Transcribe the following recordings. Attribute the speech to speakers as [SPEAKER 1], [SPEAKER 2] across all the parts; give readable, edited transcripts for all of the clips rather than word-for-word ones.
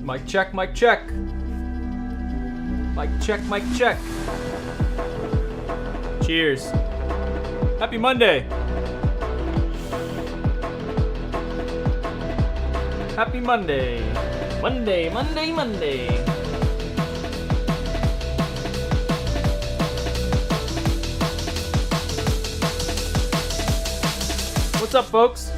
[SPEAKER 1] Mic check, mic check. Mic check, mic check. Cheers. Happy Monday. Happy Monday. Monday, Monday, Monday. What's up, folks?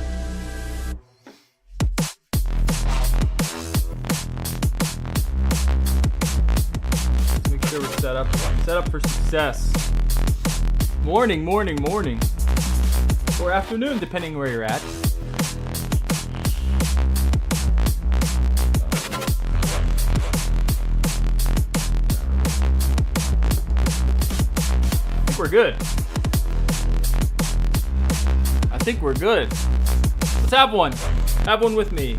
[SPEAKER 1] Let's make sure we're set up for success. Morning. Or afternoon, depending where you're at. We're good. I think we're good. Let's have one. Have one with me.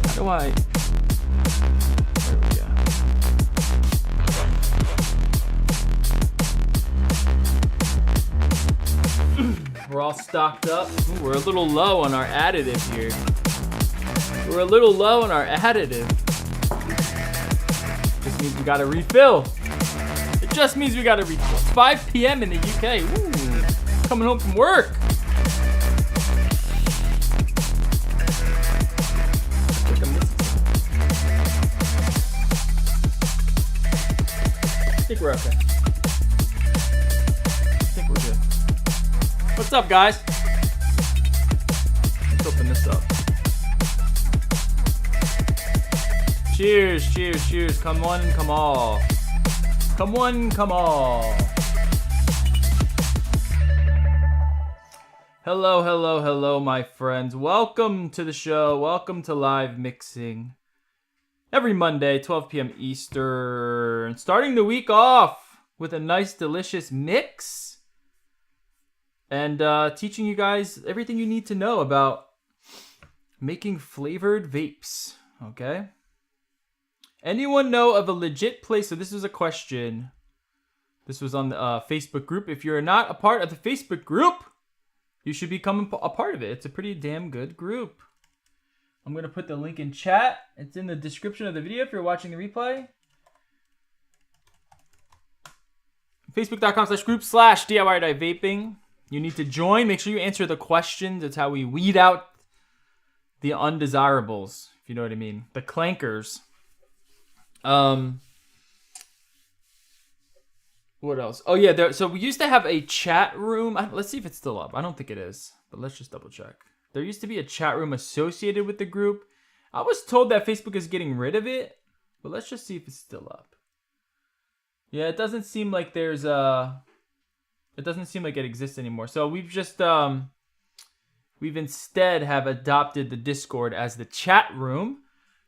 [SPEAKER 1] How do I... There we go. We're all stocked up. Ooh, we're a little low on our additive here. Just means we gotta refill. It just means we gotta refill. It's 5 p.m. in the UK. Ooh, coming home from work. I think we're okay. I think we're good. What's up, guys? Let's open this up. Cheers, cheers, cheers. Come on, come all. Come on, come all. Hello, hello, hello, my friends. Welcome to the show. Welcome to live mixing. Every Monday, 12 p.m. Eastern. Starting the week off with a nice, delicious mix. And teaching you guys everything you need to know about making flavored vapes. Okay? Anyone know of a legit place? So this is a question. This was on the Facebook group. If you're not a part of the Facebook group, you should become a part of it. It's a pretty damn good group. I'm going to put the link in chat. It's in the description of the video if you're watching the replay. Facebook.com/group/DIYordie vaping. You need to join. Make sure you answer the questions. It's how we weed out the undesirables, if you know what I mean. The clankers. What else? Oh yeah, so we used to have a chat room. Let's see if it's still up. I don't think it is, but let's just double check. There used to be a chat room associated with the group. I was told that Facebook is getting rid of it, but let's just see if it's still up. Yeah, it doesn't seem like there's it doesn't seem like it exists anymore. So we've just we've instead have adopted the Discord as the chat room.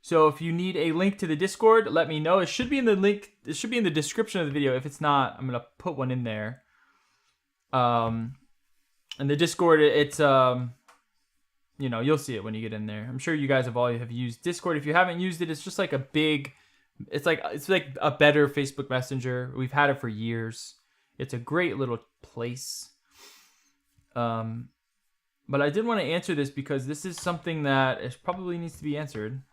[SPEAKER 1] So if you need a link to the Discord, let me know. It should be in the link. It should be in the description of the video. If it's not, I'm gonna put one in there. And the Discord, it's you know, you'll see it when you get in there. I'm sure you guys have used Discord. If you haven't used it, it's just like a big. It's like a better Facebook Messenger. We've had it for years. It's a great little place. But I did want to answer this because this is something that it probably needs to be answered.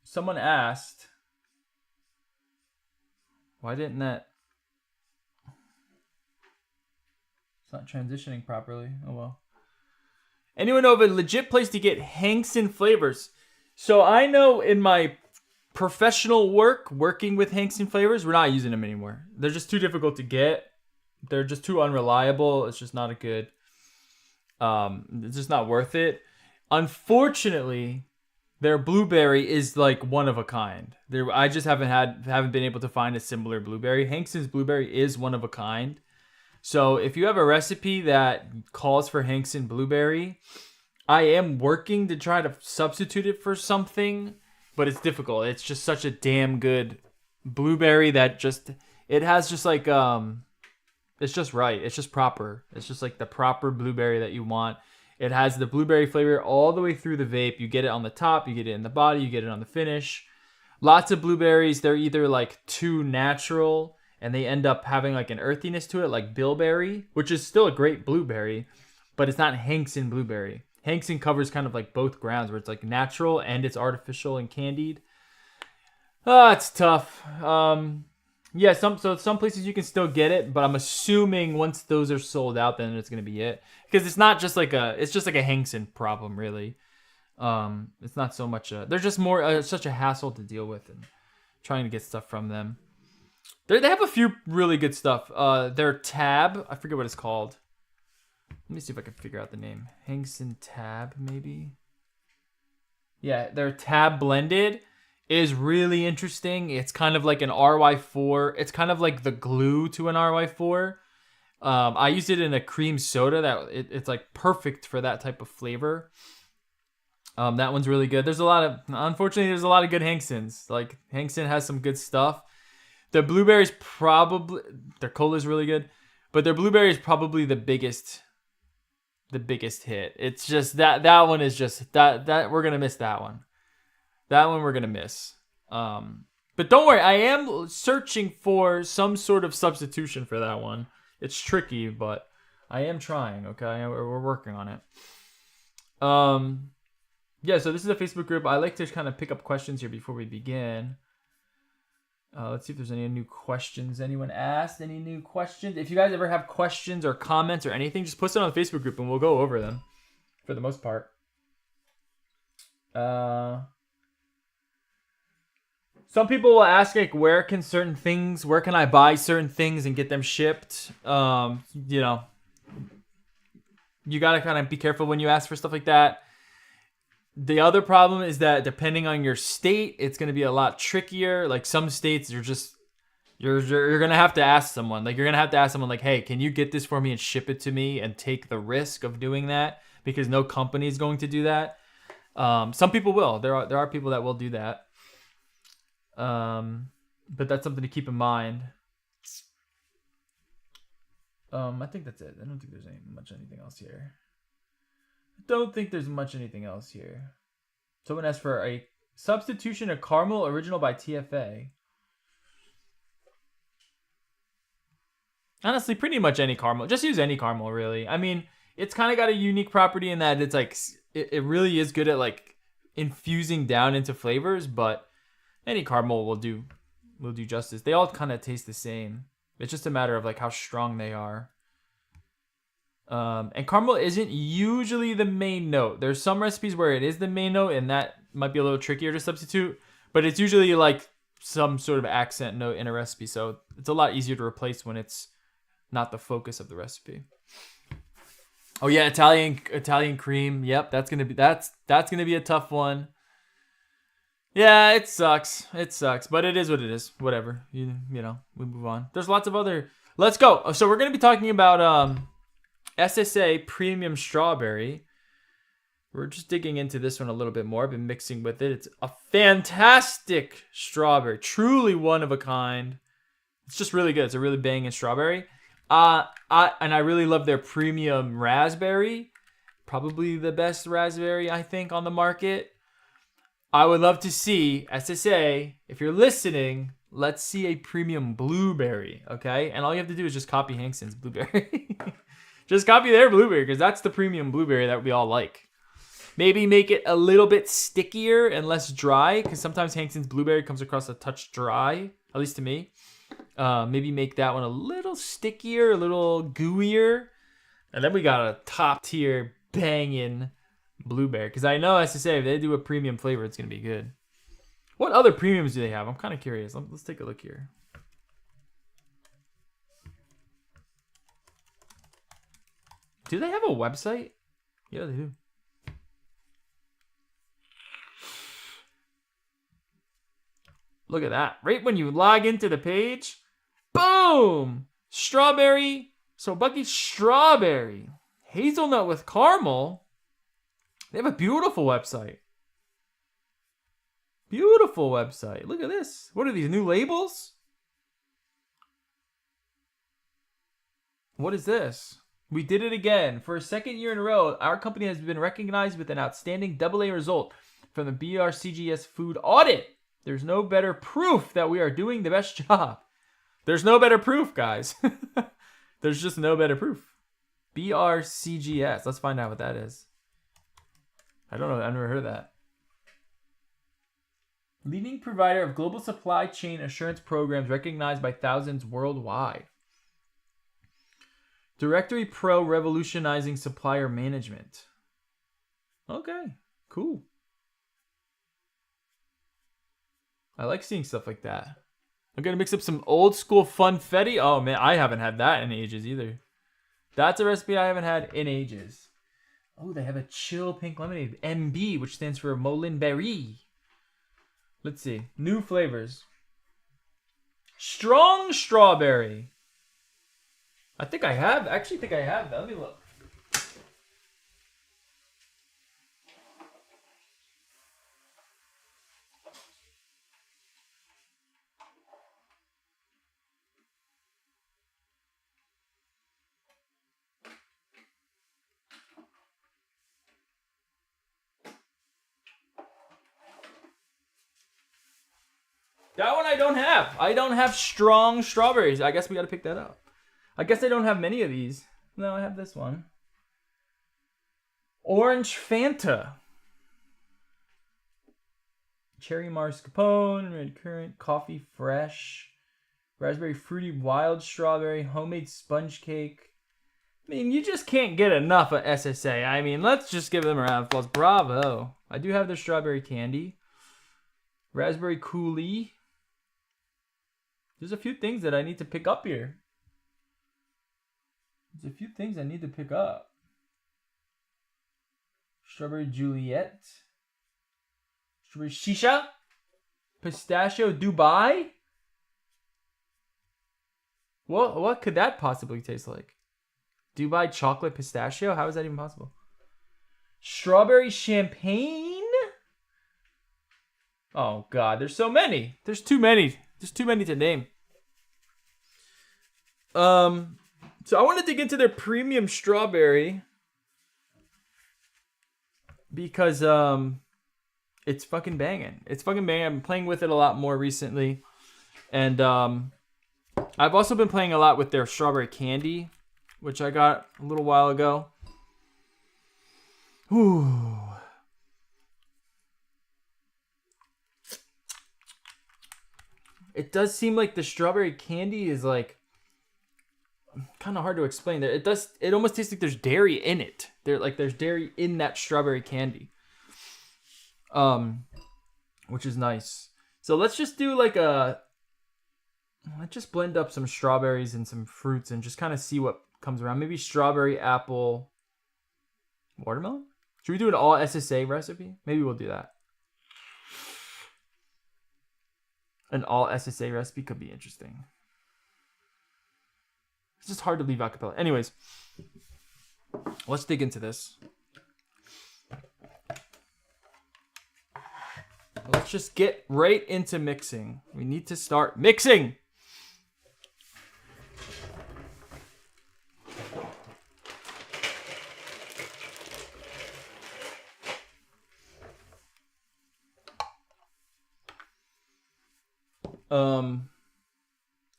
[SPEAKER 1] Someone asked, why didn't that? It's not transitioning properly. Oh well. Anyone know of a legit place to get Hanxon flavors? So I know in my professional working with Hanxon flavors, we're not using them anymore. They're just too difficult to get. They're just too unreliable. It's just not a good. It's just not worth it. Unfortunately, their blueberry is like one of a kind. I just haven't been able to find a similar blueberry. Hanxon's blueberry is one of a kind. So if you have a recipe that calls for Hanxon blueberry, I am working to try to substitute it for something, but it's difficult. It's just such a damn good blueberry that it has just like it's just right. It's just proper. It's just like the proper blueberry that you want. It has the blueberry flavor all the way through the vape. You get it on the top, you get it in the body, you get it on the finish. Lots of blueberries, they're either like too natural and they end up having like an earthiness to it, like bilberry, which is still a great blueberry, but it's not Hankson blueberry. Hankson covers kind of like both grounds, where it's like natural and it's artificial and candied. It's tough. Yeah, some places you can still get it, but I'm assuming once those are sold out, then it's gonna be it, because it's not just like it's just like a Hankson problem, really. It's not so much. They're just more such a hassle to deal with and trying to get stuff from them. They have a few really good stuff. Their tab, I forget what it's called. Let me see if I can figure out the name. Hankson tab, maybe. Yeah, their tab blended is really interesting. It's kind of like an RY4. It's kind of like the glue to an RY4. I used it in a cream soda that it's like perfect for that type of flavor. That one's really good. Unfortunately, there's a lot of good Hanksons. Like, Hankson has some good stuff. The blueberries their cola is really good, but their blueberry is probably the biggest hit. It's just that one is just that we're gonna miss that one. That one we're gonna miss. But don't worry, I am searching for some sort of substitution for that one. It's tricky, but I am trying. Okay, we're working on it. Yeah, so this is a Facebook group. I like to kind of pick up questions here before we begin. Let's see if there's any new questions anyone asked. Any new questions? If you guys ever have questions or comments or anything, just post it on the Facebook group and we'll go over them for the most part. Some people will ask, like, where can I buy certain things and get them shipped? You know, you got to kind of be careful when you ask for stuff like that. The other problem is that depending on your state, it's going to be a lot trickier. Like, some states, you're going to have to ask someone. Like, you're going to have to ask someone, like, hey, can you get this for me and ship it to me and take the risk of doing that? Because no company is going to do that. Some people will. There are people that will do that. But that's something to keep in mind. I think that's it. I don't think there's anything else here. Someone asked for a substitution of caramel original by TFA. Honestly, pretty much any caramel. Just use any caramel, really. I mean, it's kind of got a unique property in that it's like it really is good at like infusing down into flavors, but any caramel will do justice. They all kind of taste the same. It's just a matter of like how strong they are. And caramel isn't usually the main note. There's some recipes where it is the main note, and that might be a little trickier to substitute, but it's usually like some sort of accent note in a recipe, so it's a lot easier to replace when it's not the focus of the recipe. Oh yeah, Italian cream. Yep, that's gonna be a tough one. Yeah, it sucks, but it is what it is. Whatever, you know, we move on. There's lots of other. Let's go. So we're gonna be talking about SSA Premium Strawberry. We're just digging into this one a little bit more. I've been mixing with it. It's a fantastic strawberry. Truly one of a kind. It's just really good. It's a really banging strawberry. I really love their Premium Raspberry. Probably the best raspberry, I think, on the market. I would love to see, SSA, if you're listening, let's see a Premium Blueberry, okay? And all you have to do is just copy Hankson's blueberry. Just copy their blueberry, because that's the premium blueberry that we all like. Maybe make it a little bit stickier and less dry, because sometimes Hankson's blueberry comes across a touch dry, at least to me. Maybe make that one a little stickier, a little gooier. And then we got a top tier banging blueberry, because I know SSA, if they do a premium flavor, it's going to be good. What other premiums do they have? I'm kind of curious. Let's take a look here. Do they have a website? Yeah, they do. Look at that. Right when you log into the page, boom! Strawberry. So Bucky's strawberry. Hazelnut with caramel. They have a beautiful website. Beautiful website. Look at this. What are these, new labels? What is this? We did it again. For a second year in a row, our company has been recognized with an outstanding AA result from the BRCGS food audit. There's no better proof that we are doing the best job. There's no better proof, guys. There's just no better proof. BRCGS. Let's find out what that is. I don't know. I've never heard of that. Leading provider of global supply chain assurance programs recognized by thousands worldwide. Directory Pro revolutionizing supplier management. Okay, cool. I like seeing stuff like that. I'm going to mix up some old school funfetti. Oh man, I haven't had that in ages either. That's a recipe I haven't had in ages. Oh, they have a chill pink lemonade. MB, which stands for Molinberry. Let's see. New flavors. Strong strawberry. I think I have. I actually think I have that. Let me look. That one I don't have. I don't have strong strawberries. I guess we got to pick that up. I guess I don't have many of these. No, I have this one. Orange Fanta. Cherry mascarpone, red currant, coffee fresh, raspberry fruity wild strawberry, homemade sponge cake. I mean, you just can't get enough of SSA. I mean, let's just give them a round of applause. Bravo. I do have their strawberry candy. Raspberry coulis. There's a few things that I need to pick up here. There's a few things I need to pick up. Strawberry Juliet. Strawberry Shisha. Pistachio Dubai. What could that possibly taste like? Dubai chocolate pistachio? How is that even possible? Strawberry champagne? Oh god, there's so many. There's too many. There's too many to name. So I want to dig into their premium strawberry because it's fucking banging. It's fucking banging. I've been playing with it a lot more recently, and I've also been playing a lot with their strawberry candy, which I got a little while ago. Ooh. It does seem like the strawberry candy is like kind of hard to explain. It almost tastes like there's dairy in it. There's dairy in that strawberry candy. Which is nice. So let's just do let's just blend up some strawberries and some fruits and just kind of see what comes around. Maybe strawberry, apple, watermelon? Should we do an all SSA recipe? Maybe we'll do that. An all SSA recipe could be interesting. It's just hard to leave acapella. Anyways, let's dig into this. Let's just get right into mixing. We need to start mixing.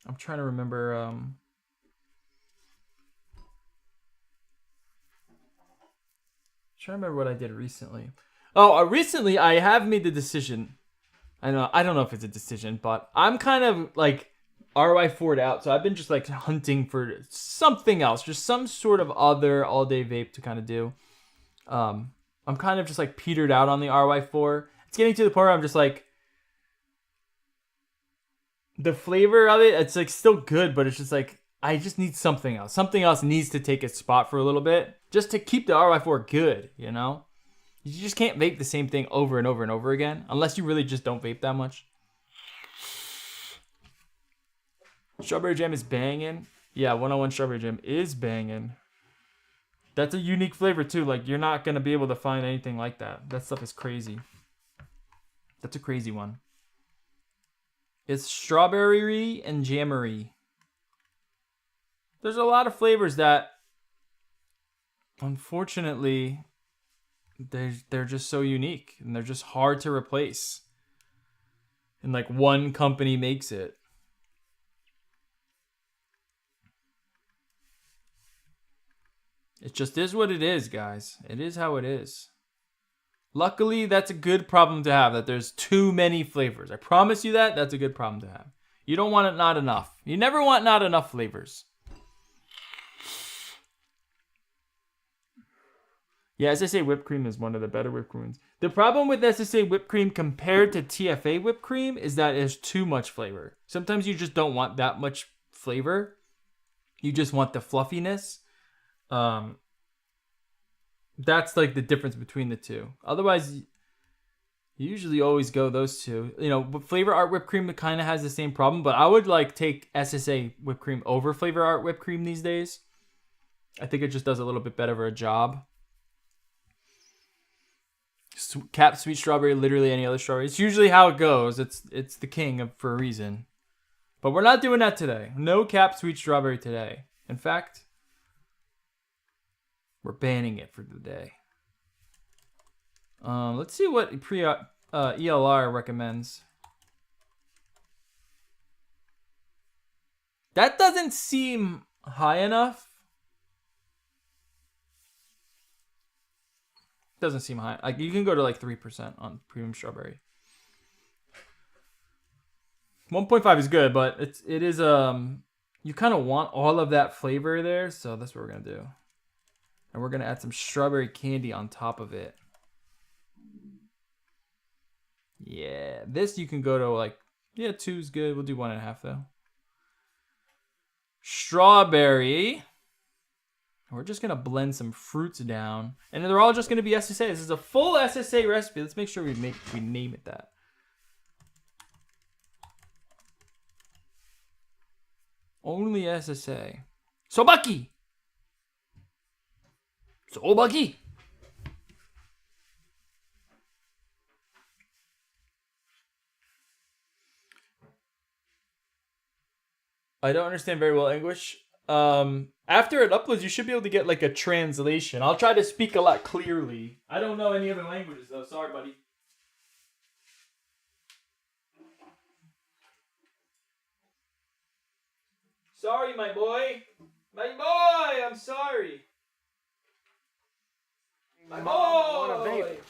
[SPEAKER 1] I'm trying to remember. Trying to remember what I did recently. Oh, recently I have made the decision. I don't know if it's a decision, but I'm kind of like ROI forward out. So I've been just like hunting for something else, just some sort of other all-day vape to kind of do. I'm kind of just like petered out on the RY4. It's getting to the point where I'm just like, the flavor of it, it's like still good, but it's just like, I just need something else. Something else needs to take its spot for a little bit just to keep the RY4 good, you know? You just can't vape the same thing over and over and over again unless you really just don't vape that much. Strawberry jam is banging. Yeah, 101 strawberry jam is banging. That's a unique flavor too. Like, you're not going to be able to find anything like that. That stuff is crazy. That's a crazy one. It's strawberry and jammery. There's a lot of flavors that, unfortunately, they're just so unique and they're just hard to replace. And like one company makes it. It just is what it is, guys. It is how it is. Luckily, that's a good problem to have, that there's too many flavors. I promise you that. That's a good problem to have. You don't want it not enough. You never want not enough flavors. Yeah, SSA whipped cream is one of the better whipped creams. The problem with SSA whipped cream compared to TFA whipped cream is that it's too much flavor. Sometimes you just don't want that much flavor. You just want the fluffiness. That's like the difference between the two. Otherwise, you usually always go those two. You know, Flavor Art whipped cream kind of has the same problem, but I would like take SSA whipped cream over Flavor Art whipped cream these days. I think it just does a little bit better of a job. Cap sweet strawberry, literally any other strawberry. It's usually how it goes. It's the king for a reason. But we're not doing that today. No cap sweet strawberry today. In fact, we're banning it for the day. Let's see what ELR recommends. That doesn't seem high enough. Doesn't seem high. Like, you can go to like 3% on premium strawberry. 1.5 is good, but it is you kind of want all of that flavor there, so that's what we're gonna do. And we're gonna add some strawberry candy on top of it. Yeah, this you can go to like, yeah, 2 is good. We'll do 1.5 though. Strawberry. We're just gonna blend some fruits down, and they're all just gonna be SSA. This is a full SSA recipe. Let's make sure we name it that. Only SSA. Sobaki. Sobaki. I don't understand very well English. After it uploads, you should be able to get like a translation. I'll try to speak a lot clearly. I don't know any other languages though. Sorry, buddy. Sorry, my boy. My boy, I'm sorry. My boy. I want a vape.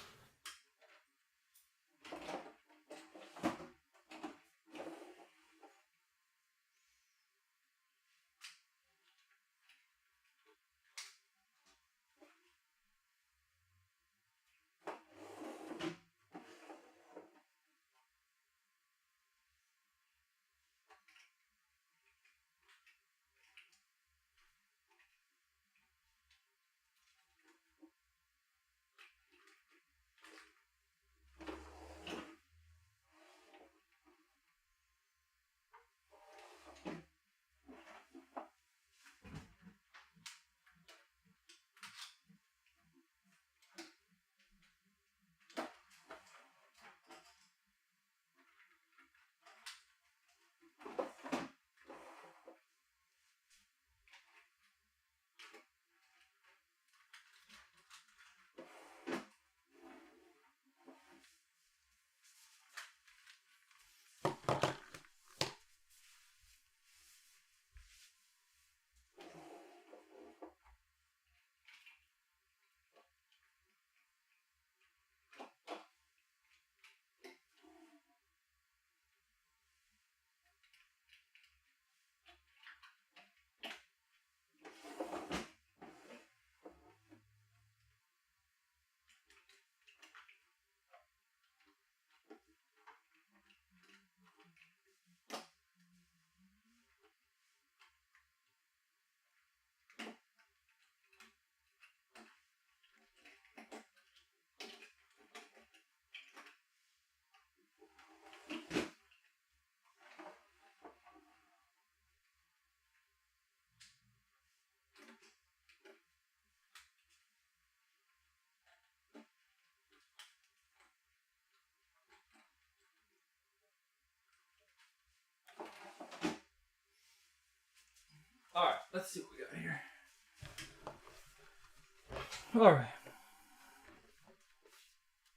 [SPEAKER 1] All right, let's see what we got here.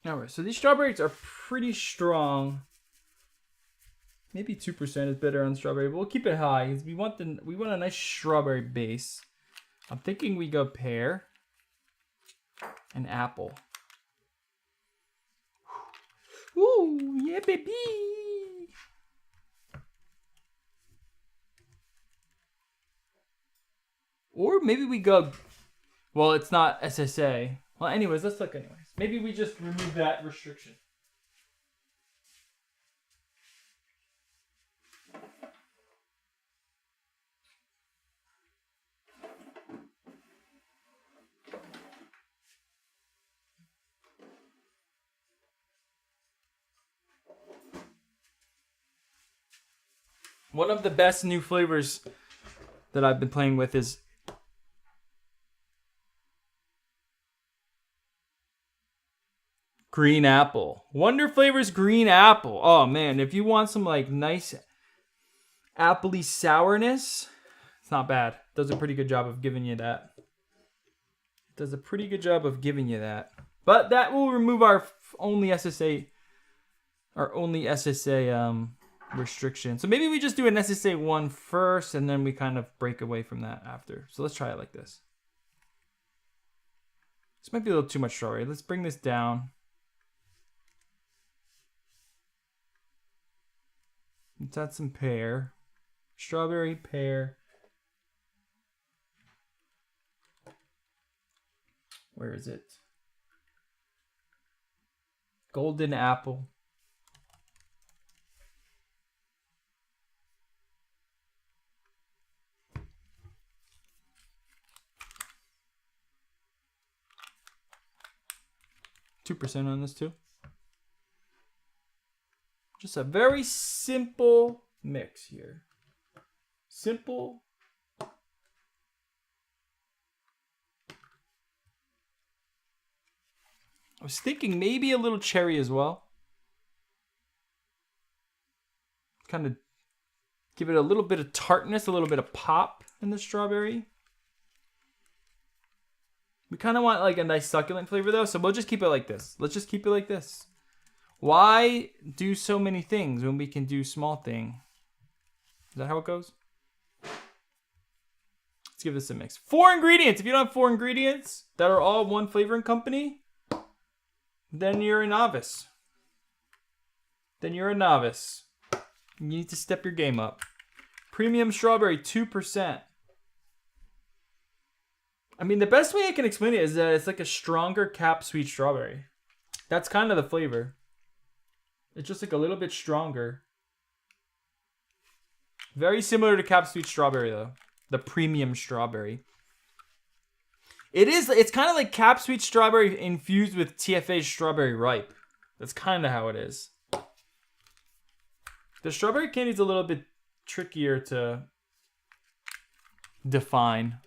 [SPEAKER 1] All right, so these strawberries are pretty strong. Maybe 2% is better on strawberry, but we'll keep it high because we want a nice strawberry base. I'm thinking we go pear and apple. Ooh, yeah, baby. Or maybe we go, well, it's not SSA. Well, anyways, let's look anyways. Maybe we just remove that restriction. One of the best new flavors that I've been playing with is green apple. Wonder Flavors green apple. Oh man, if you want some like nice appley sourness, it's not bad. Does a pretty good job of giving you that. Does a pretty good job of giving you that. But that will remove our only SSA restriction. So maybe we just do an SSA 1 first and then we kind of break away from that after. So let's try it like this. This might be a little too much strawberry. Let's bring this down. Let's add some pear. Strawberry, pear. Where is it? Golden apple. %2 on this too. Just a very simple mix here. Simple. I was thinking maybe a little cherry as well. Kind of give it a little bit of tartness, a little bit of pop in the strawberry. We kind of want like a nice succulent flavor though, so we'll just keep it like this. Let's just keep it like this. Why do so many things when we can do small thing? Is that how it goes? Let's give this a mix. 4 ingredients. If you don't have 4 ingredients that are all one flavoring company, then you're a novice. Then you're a novice. You need to step your game up. Premium strawberry, 2%. I mean, the best way I can explain it is that it's like a stronger cap sweet strawberry. That's kind of the flavor. It's just like a little bit stronger. Very similar to cap sweet strawberry though. The premium strawberry. It's kind of like cap sweet strawberry infused with TFA strawberry ripe. That's kind of how it is. The strawberry candy is a little bit trickier to define.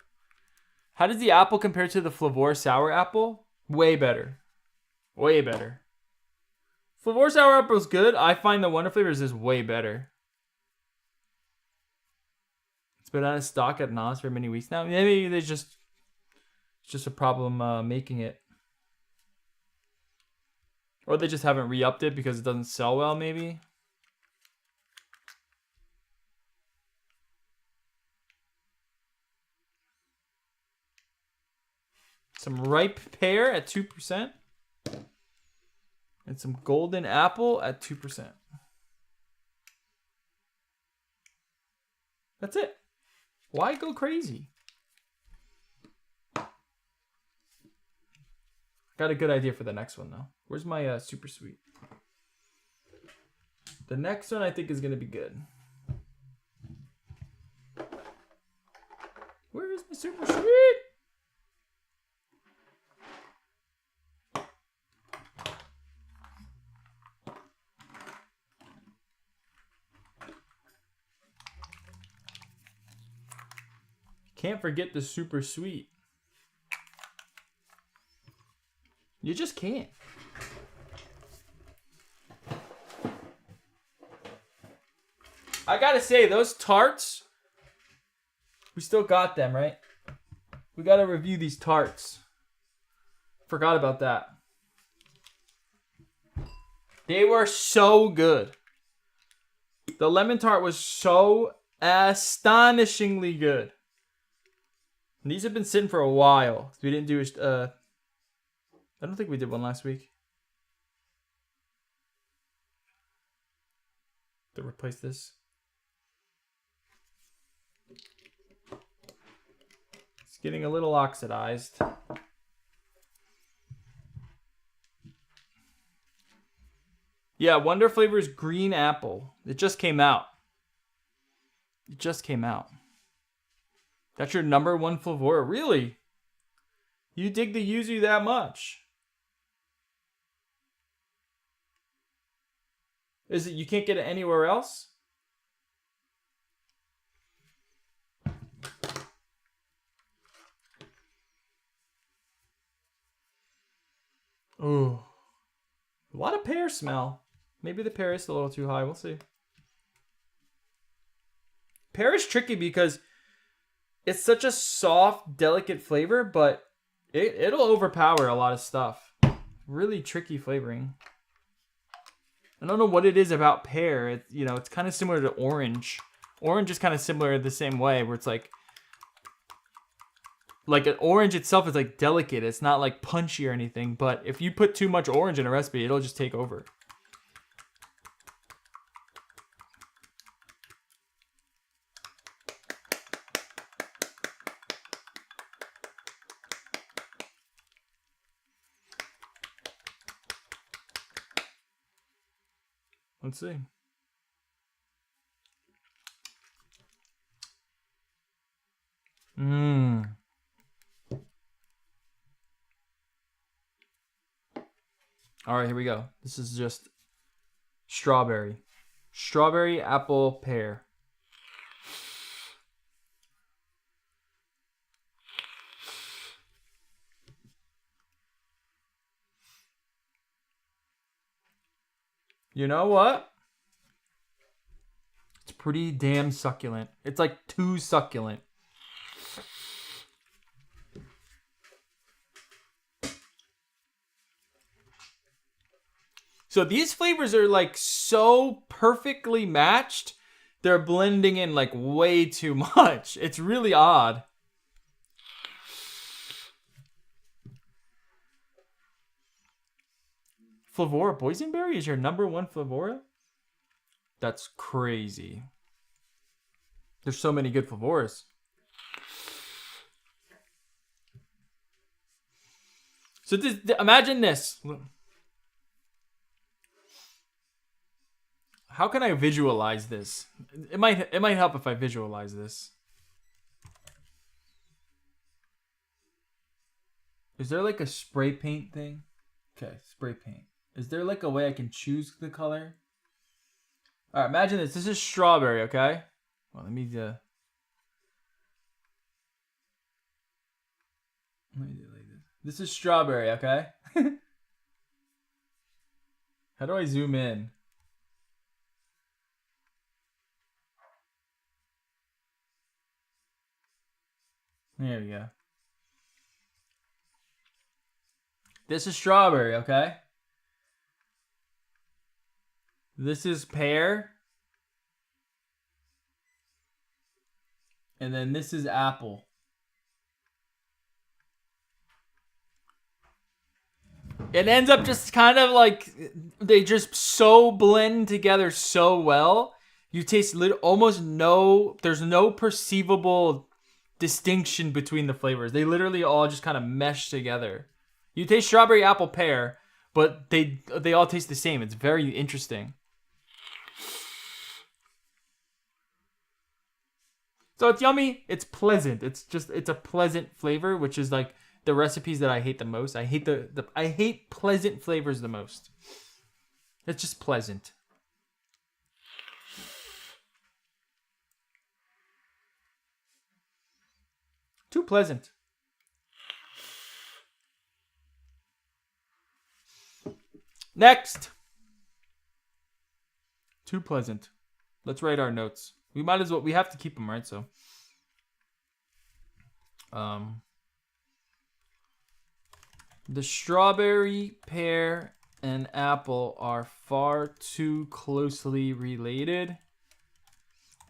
[SPEAKER 1] How does the apple compare to the Flavor Sour apple? Way better. Way better. Flavor Sour apple is good. I find the Wonder Flavors is way better. It's been out of stock at NOS for many weeks now. Maybe it's just a problem making it. Or they just haven't re-upped it because it doesn't sell well, maybe. Some ripe pear at 2%. And some golden apple at 2%. That's it. Why go crazy? Got a good idea for the next one though. Where's my super sweet? The next one I think is gonna be good. Where is my super sweet? Can't forget the super sweet. You just can't. I gotta say, those tarts, we still got them, right? We gotta review these tarts. Forgot about that. They were so good. The lemon tart was so astonishingly good. And these have been sitting for a while. We didn't do I don't think we did one last week. To replace this. It's getting a little oxidized. Yeah, Wonder Flavor is green apple. It just came out. It just came out. That's your number one flavor? Really? You dig the yuzu that much? Is it you can't get it anywhere else? Ooh. A lot of pear smell. Maybe the pear is a little too high. We'll see. Pear is tricky because it's such a soft, delicate flavor, but it'll overpower a lot of stuff. Really tricky flavoring. I don't know what it is about pear. It's kind of similar to orange. Orange is kind of similar the same way, where it's like an orange itself is like delicate. It's not like punchy or anything. But if you put too much orange in a recipe, it'll just take over. Let's see. All right, here we go. This is just strawberry. Strawberry, apple, pear. You know what? It's pretty damn succulent. It's like too succulent. So these flavors are like so perfectly matched. They're blending in like way too much. It's really odd. Flavora boysenberry is your number one flavora? That's crazy. There's so many good flavoras. So imagine this. How can I visualize this? It might help if I visualize this. Is there like a spray paint thing? Okay, spray paint. Is there like a way I can choose the color? All right, imagine this. This is strawberry, okay? Well, let me do it like this. This is strawberry, okay? How do I zoom in? There we go. This is strawberry, okay? This is pear. And then this is apple. It ends up just kind of like they just so blend together so well. You taste almost there's no perceivable distinction between the flavors. They literally all just kind of mesh together. You taste strawberry, apple, pear, but they all taste the same. It's very interesting. So it's yummy. It's pleasant. It's a pleasant flavor, which is like the recipes that I hate the most. I hate I hate pleasant flavors the most. It's just pleasant. Too pleasant. Next. Too pleasant. Let's write our notes. We might as well. We have to keep them, right? So, the strawberry, pear, and apple are far too closely related,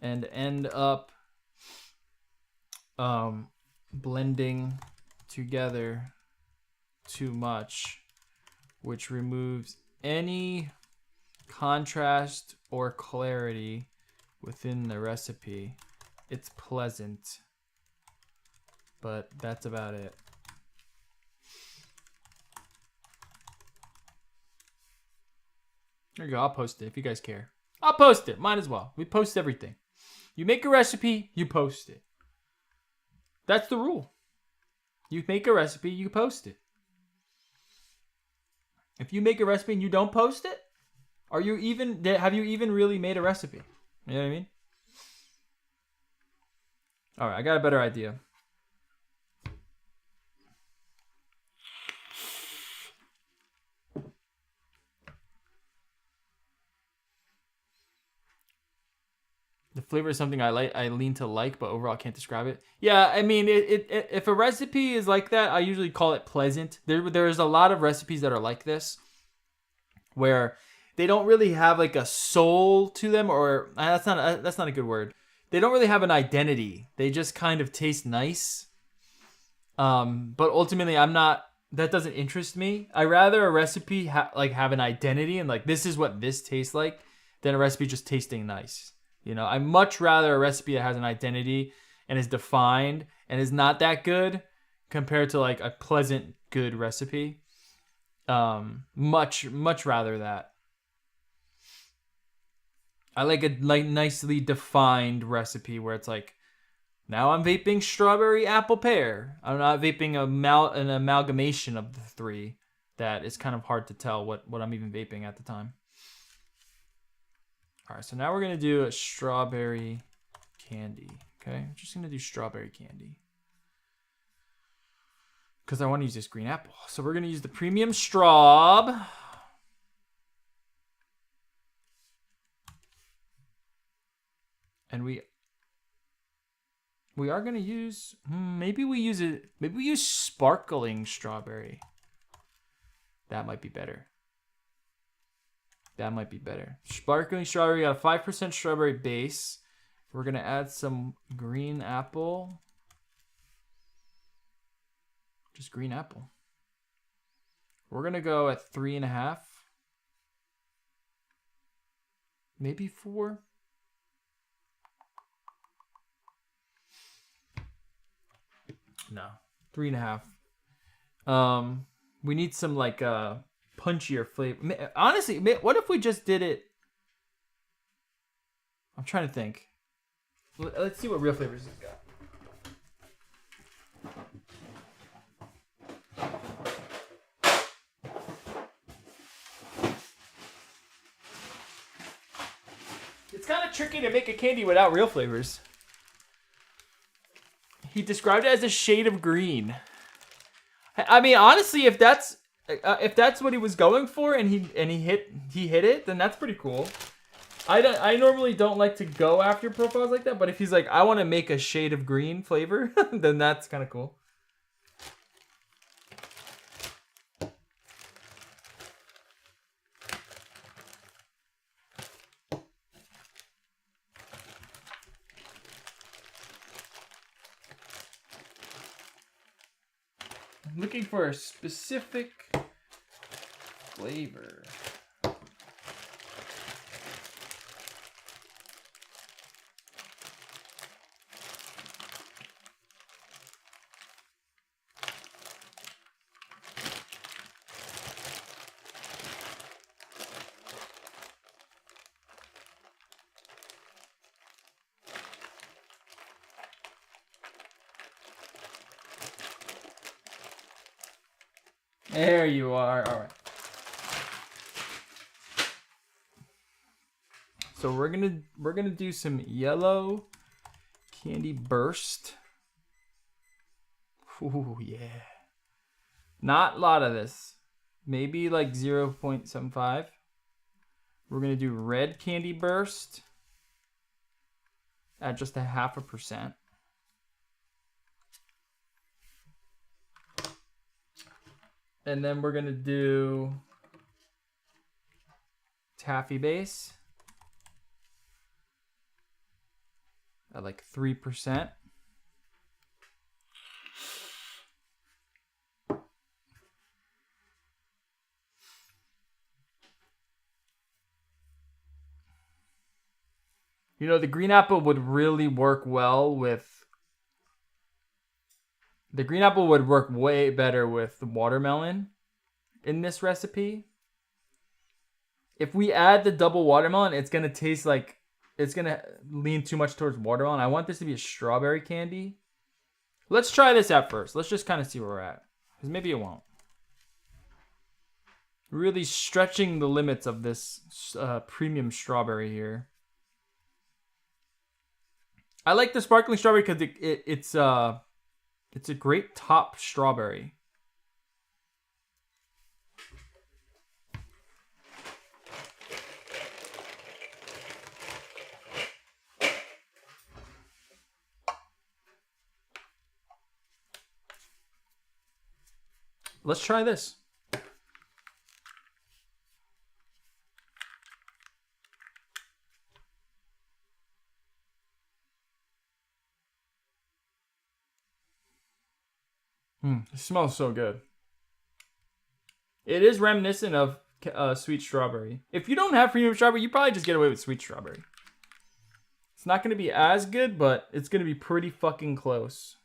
[SPEAKER 1] and end up blending together too much, which removes any contrast or clarity within the recipe. It's pleasant, but that's about it. There you go. I'll post it if you guys care. I'll post it. Might as well. We post everything. You make a recipe, you post it. That's the rule. You make a recipe, you post it. If you make a recipe and you don't post it, have you even really made a recipe? You know what I mean? All right, I got a better idea. The flavor is something I lean to like, but overall can't describe it. Yeah, I mean, if a recipe is like that, I usually call it pleasant. There's a lot of recipes that are like this, where they don't really have like a soul to them, or that's not a good word. They don't really have an identity. They just kind of taste nice. But ultimately, that doesn't interest me. I rather a recipe have an identity and like this is what this tastes like, than a recipe just tasting nice. You know, I much rather a recipe that has an identity and is defined and is not that good compared to like a pleasant good recipe. Much rather that. I like a nicely defined recipe where it's like, now I'm vaping strawberry, apple, pear. I'm not vaping an amalgamation of the three that is kind of hard to tell what I'm even vaping at the time. All right, so now we're going to do a strawberry candy, okay? I'm just going to do strawberry candy because I want to use this green apple. So we're going to use the premium straw. And we are going to use, maybe we use sparkling strawberry. That might be better. That might be better. Sparkling strawberry, got a 5% strawberry base. We're going to add some green apple. Just green apple. We're going to go at 3.5. Maybe 4. No, 3.5. We need some like punchier flavor. Honestly, what if we just did it? I'm trying to think. Let's see what real flavors it's got. It's kind of tricky to make a candy without real flavors. He described it as a shade of green. I mean, honestly, if that's what he was going for and he hit it, then that's pretty cool. I normally don't like to go after profiles like that, but if he's like, I want to make a shade of green flavor, then that's kind of cool. I'm looking for a specific flavor. There you are. All right. So we're gonna do some yellow candy burst. Ooh, yeah. Not a lot of this. Maybe like 0.75. We're gonna do red candy burst at just 0.5%. And then we're going to do taffy base at like 3%. You know, the green apple would really work well with... The green apple would work way better with the watermelon in this recipe. If we add the double watermelon, it's going to taste like... It's going to lean too much towards watermelon. I want this to be a strawberry candy. Let's try this out first. Let's just kind of see where we're at. Because maybe it won't. Really stretching the limits of this premium strawberry here. I like the sparkling strawberry because it's a great top strawberry. Let's try this. It smells so good. It is reminiscent of sweet strawberry. If you don't have premium strawberry, you probably just get away with sweet strawberry. It's not going to be as good, but it's going to be pretty fucking close.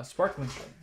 [SPEAKER 1] Sparkling strawberry.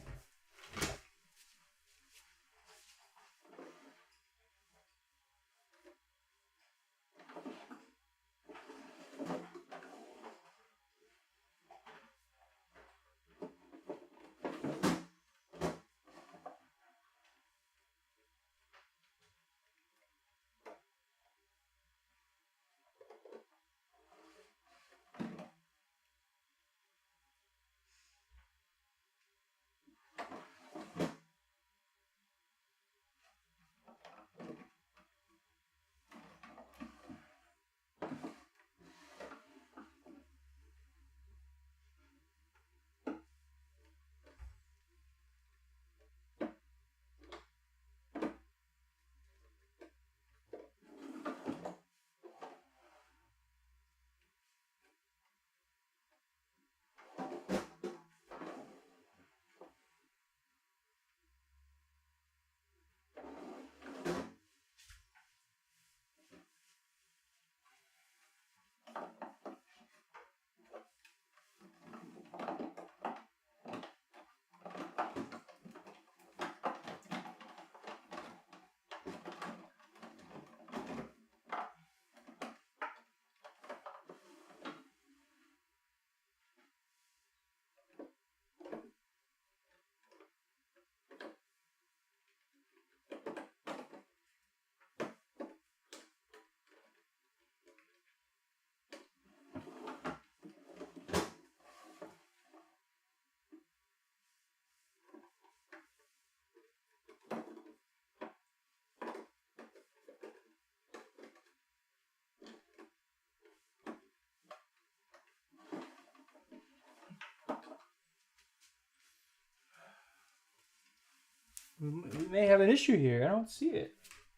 [SPEAKER 1] We may have an issue here. I don't see it.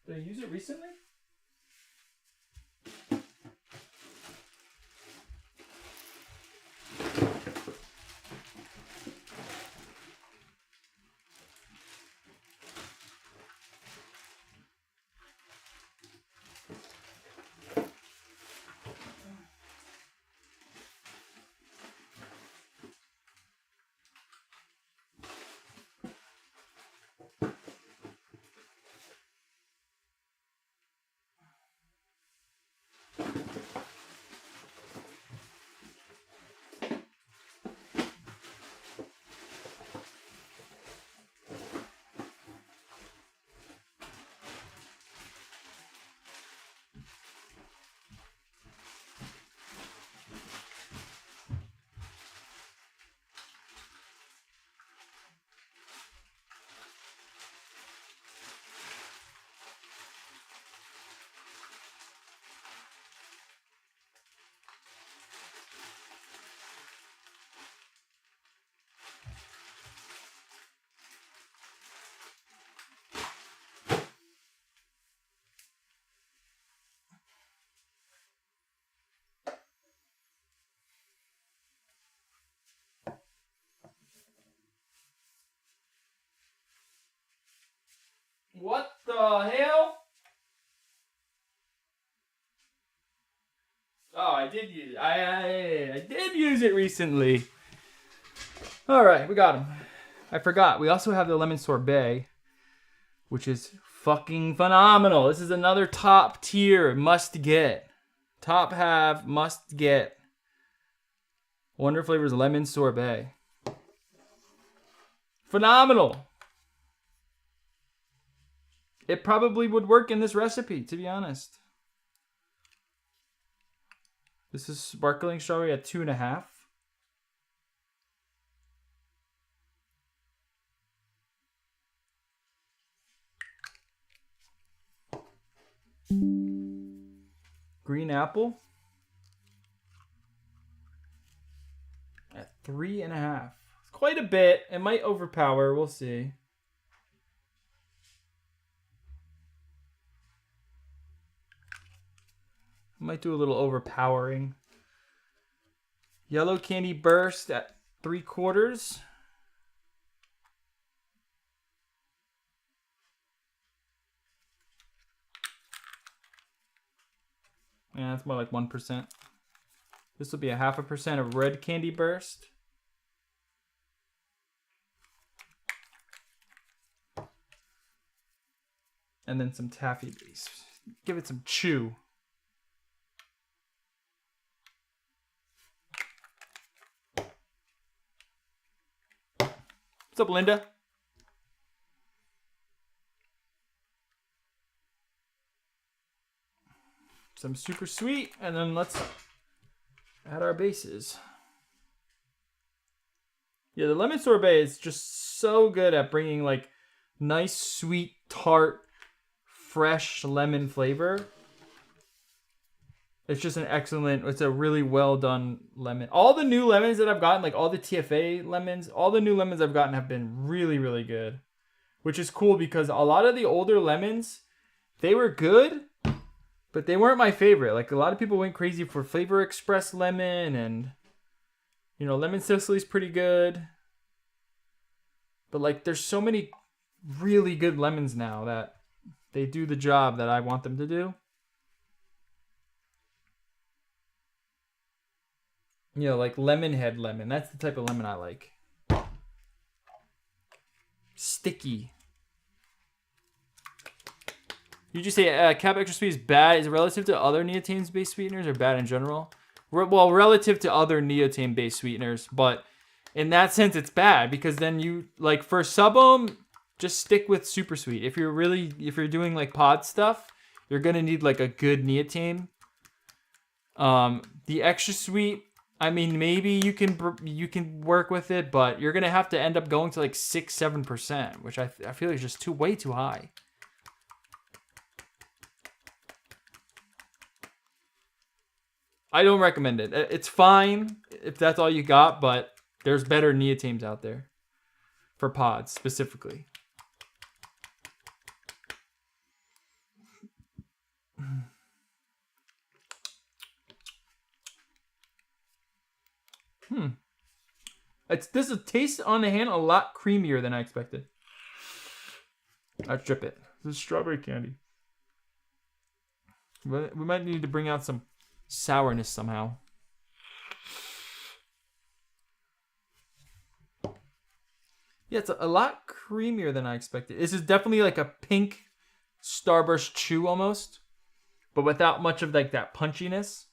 [SPEAKER 1] Did I use it recently? What the hell? Oh, I did I did use it recently. All right, we got them. I forgot. We also have the lemon sorbet, which is fucking phenomenal. This is another top tier must get. Top half must get. Wonder Flavors lemon sorbet. Phenomenal. It probably would work in this recipe, to be honest. This is sparkling strawberry at 2.5. Green apple at 3.5. It's quite a bit. It might overpower. We'll see. Might do a little overpowering. Yellow candy burst at 3/4. Yeah, that's more like 1%. This will be a 0.5% of red candy burst. And then some taffy base. Give it some chew. What's up, Linda? Some super sweet, and then let's add our bases. Yeah, the lemon sorbet is just so good at bringing like nice, sweet, tart, fresh lemon flavor. It's just an excellent, it's a really well done lemon. All the new lemons that I've gotten, like all the TFA lemons, all the new lemons I've gotten have been really, really good. Which is cool because a lot of the older lemons, they were good, but they weren't my favorite. Like a lot of people went crazy for Flavor Express lemon and, you know, Lemon Sicily's pretty good. But like there's so many really good lemons now that they do the job that I want them to do. You know, like lemon head lemon. That's the type of lemon I like. Sticky. You just say Cap Extra Sweet is bad. Is it relative to other neotame-based sweeteners or bad in general? Well, relative to other neotame-based sweeteners. But in that sense, it's bad. Because then you, like for Subom, just stick with super sweet. If you're doing like pod stuff, you're going to need like a good neotame. The extra sweet, I mean, maybe you can work with it, but you're gonna have to end up going to like 6-7%, which I feel like is just way too high. I don't recommend it. It's fine if that's all you got, but there's better neotames out there for pods specifically. This tastes on the hand a lot creamier than I expected. Let's drip it. This is strawberry candy. We might need to bring out some sourness somehow. Yeah, it's a lot creamier than I expected. This is definitely like a pink Starburst chew almost, but without much of like that punchiness.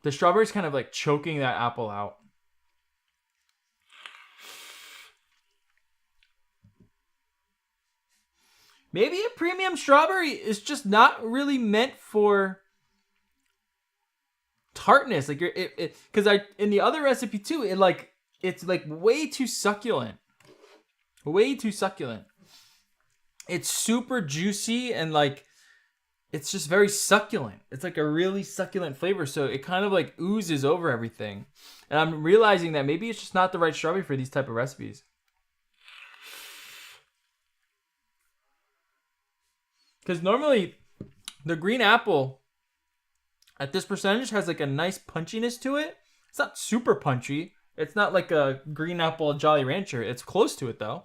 [SPEAKER 1] The strawberry's kind of like choking that apple out. Maybe a premium strawberry is just not really meant for tartness. Like because in the other recipe too, it's like way too succulent. Way too succulent. It's super juicy and like it's just very succulent. It's like a really succulent flavor, so it kind of like oozes over everything. And I'm realizing that maybe it's just not the right strawberry for these type of recipes. Because normally the green apple at this percentage has like a nice punchiness to it. It's not super punchy. It's not like a green apple Jolly Rancher. It's close to it though.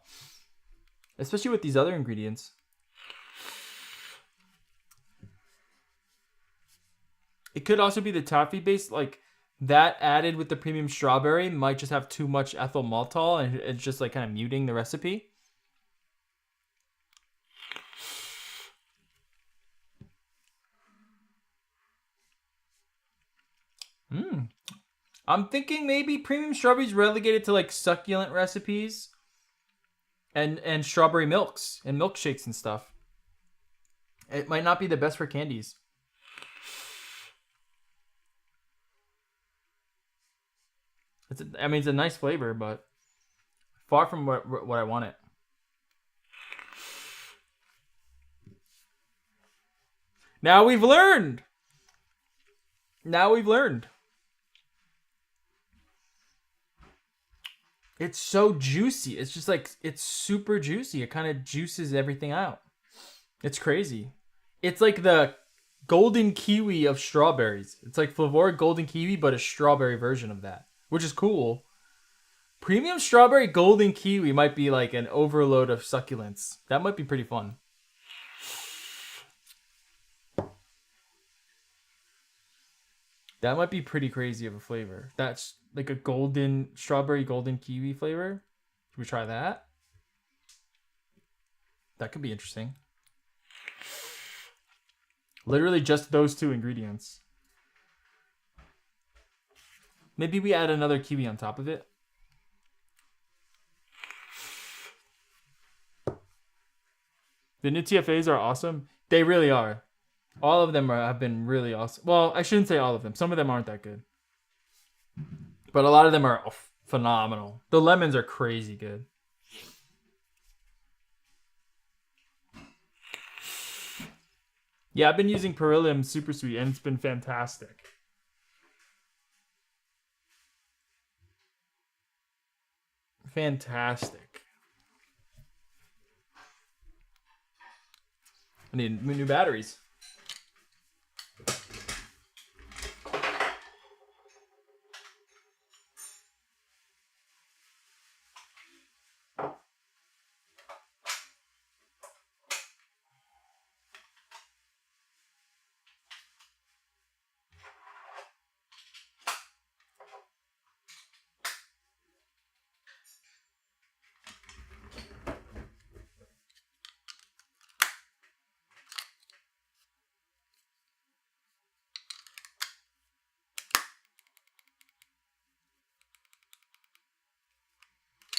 [SPEAKER 1] Especially with these other ingredients. It could also be the toffee base, like that added with the premium strawberry might just have too much ethyl maltol and it's just like kind of muting the recipe. I'm thinking maybe premium strawberries relegated to like succulent recipes and strawberry milks and milkshakes and stuff. It might not be the best for candies. It's a nice flavor, but far from what I want it. Now we've learned. It's so juicy. It's just like, it's super juicy. It kind of juices everything out. It's crazy. It's like the golden kiwi of strawberries. It's like Flavor golden kiwi, but a strawberry version of that, which is cool. Premium strawberry golden kiwi might be like an overload of succulence. That might be pretty fun. That might be pretty crazy of a flavor. That's like a golden strawberry golden kiwi flavor. Should we try that? That could be interesting. Literally just those two ingredients. Maybe we add another kiwi on top of it. The new TFAs are awesome. They really are. All of them have been really awesome. Well, I shouldn't say all of them. Some of them aren't that good. But a lot of them are phenomenal. The lemons are crazy good. Yeah, I've been using Perilium Super Sweet and it's been fantastic. Fantastic. I need new batteries.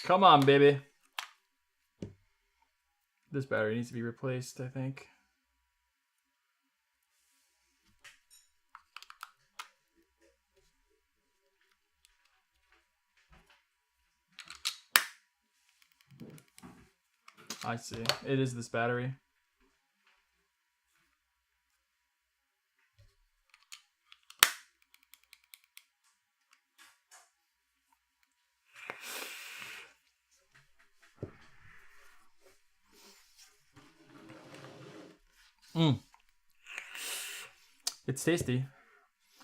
[SPEAKER 1] Come on, baby. This battery needs to be replaced, I think. I see. It is this battery. It's tasty.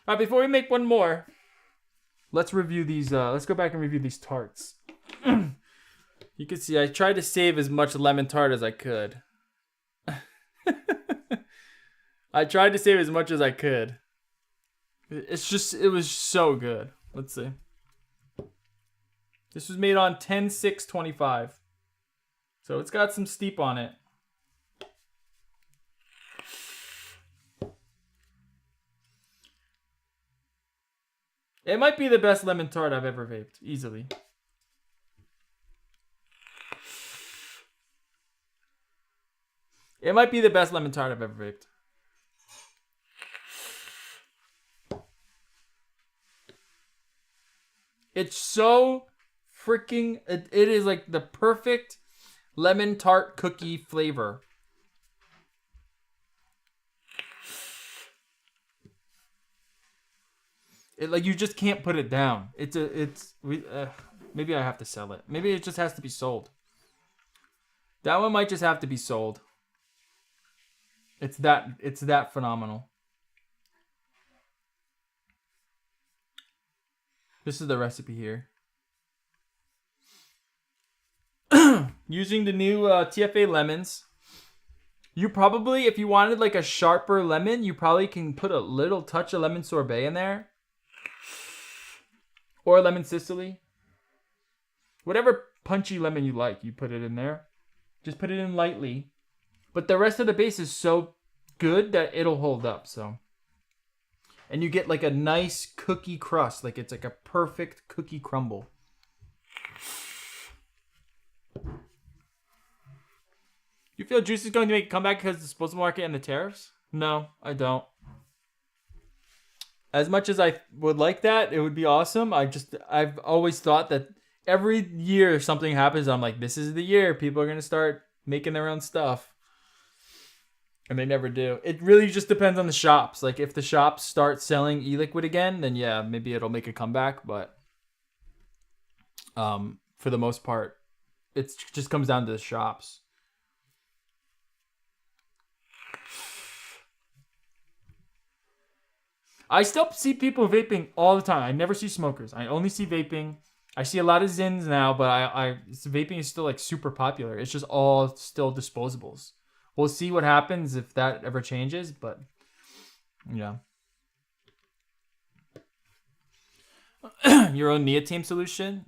[SPEAKER 1] All right, before we make one more, let's review these. Let's go back and review these tarts. You can see I tried to save as much lemon tart as I could. I tried to save as much as I could. It was so good. Let's see. This was made on 10/6/25. So it's got some steep on it. It might be the best lemon tart I've ever vaped, easily. It might be the best lemon tart I've ever vaped. It's so freaking... It is like the perfect lemon tart cookie flavor. Like, you just can't put it down. Maybe I have to sell it. Maybe it just has to be sold. That one might just have to be sold. It's that phenomenal. This is the recipe here. Using the new TFA lemons. You probably, if you wanted like a sharper lemon, you probably can put a little touch of lemon sorbet in there. Or lemon Sicily. Whatever punchy lemon you like, you put it in there. Just put it in lightly. But the rest of the base is so good that it'll hold up, so. And you get like a nice cookie crust. Like it's like a perfect cookie crumble. You feel Juice is going to make a comeback because of the disposable market and the tariffs? No, I don't. As much as I would like that, it would be awesome. I've always thought that every year something happens, I'm like, this is the year people are going to start making their own stuff. And they never do. It really just depends on the shops. Like if the shops start selling e-liquid again, then yeah, maybe it'll make a comeback. But for the most part, it just comes down to the shops. I still see people vaping all the time. I never see smokers. I only see vaping. I see a lot of Zins now, but vaping is still like super popular. It's just all still disposables. We'll see what happens if that ever changes, but yeah. Your own Neotame solution?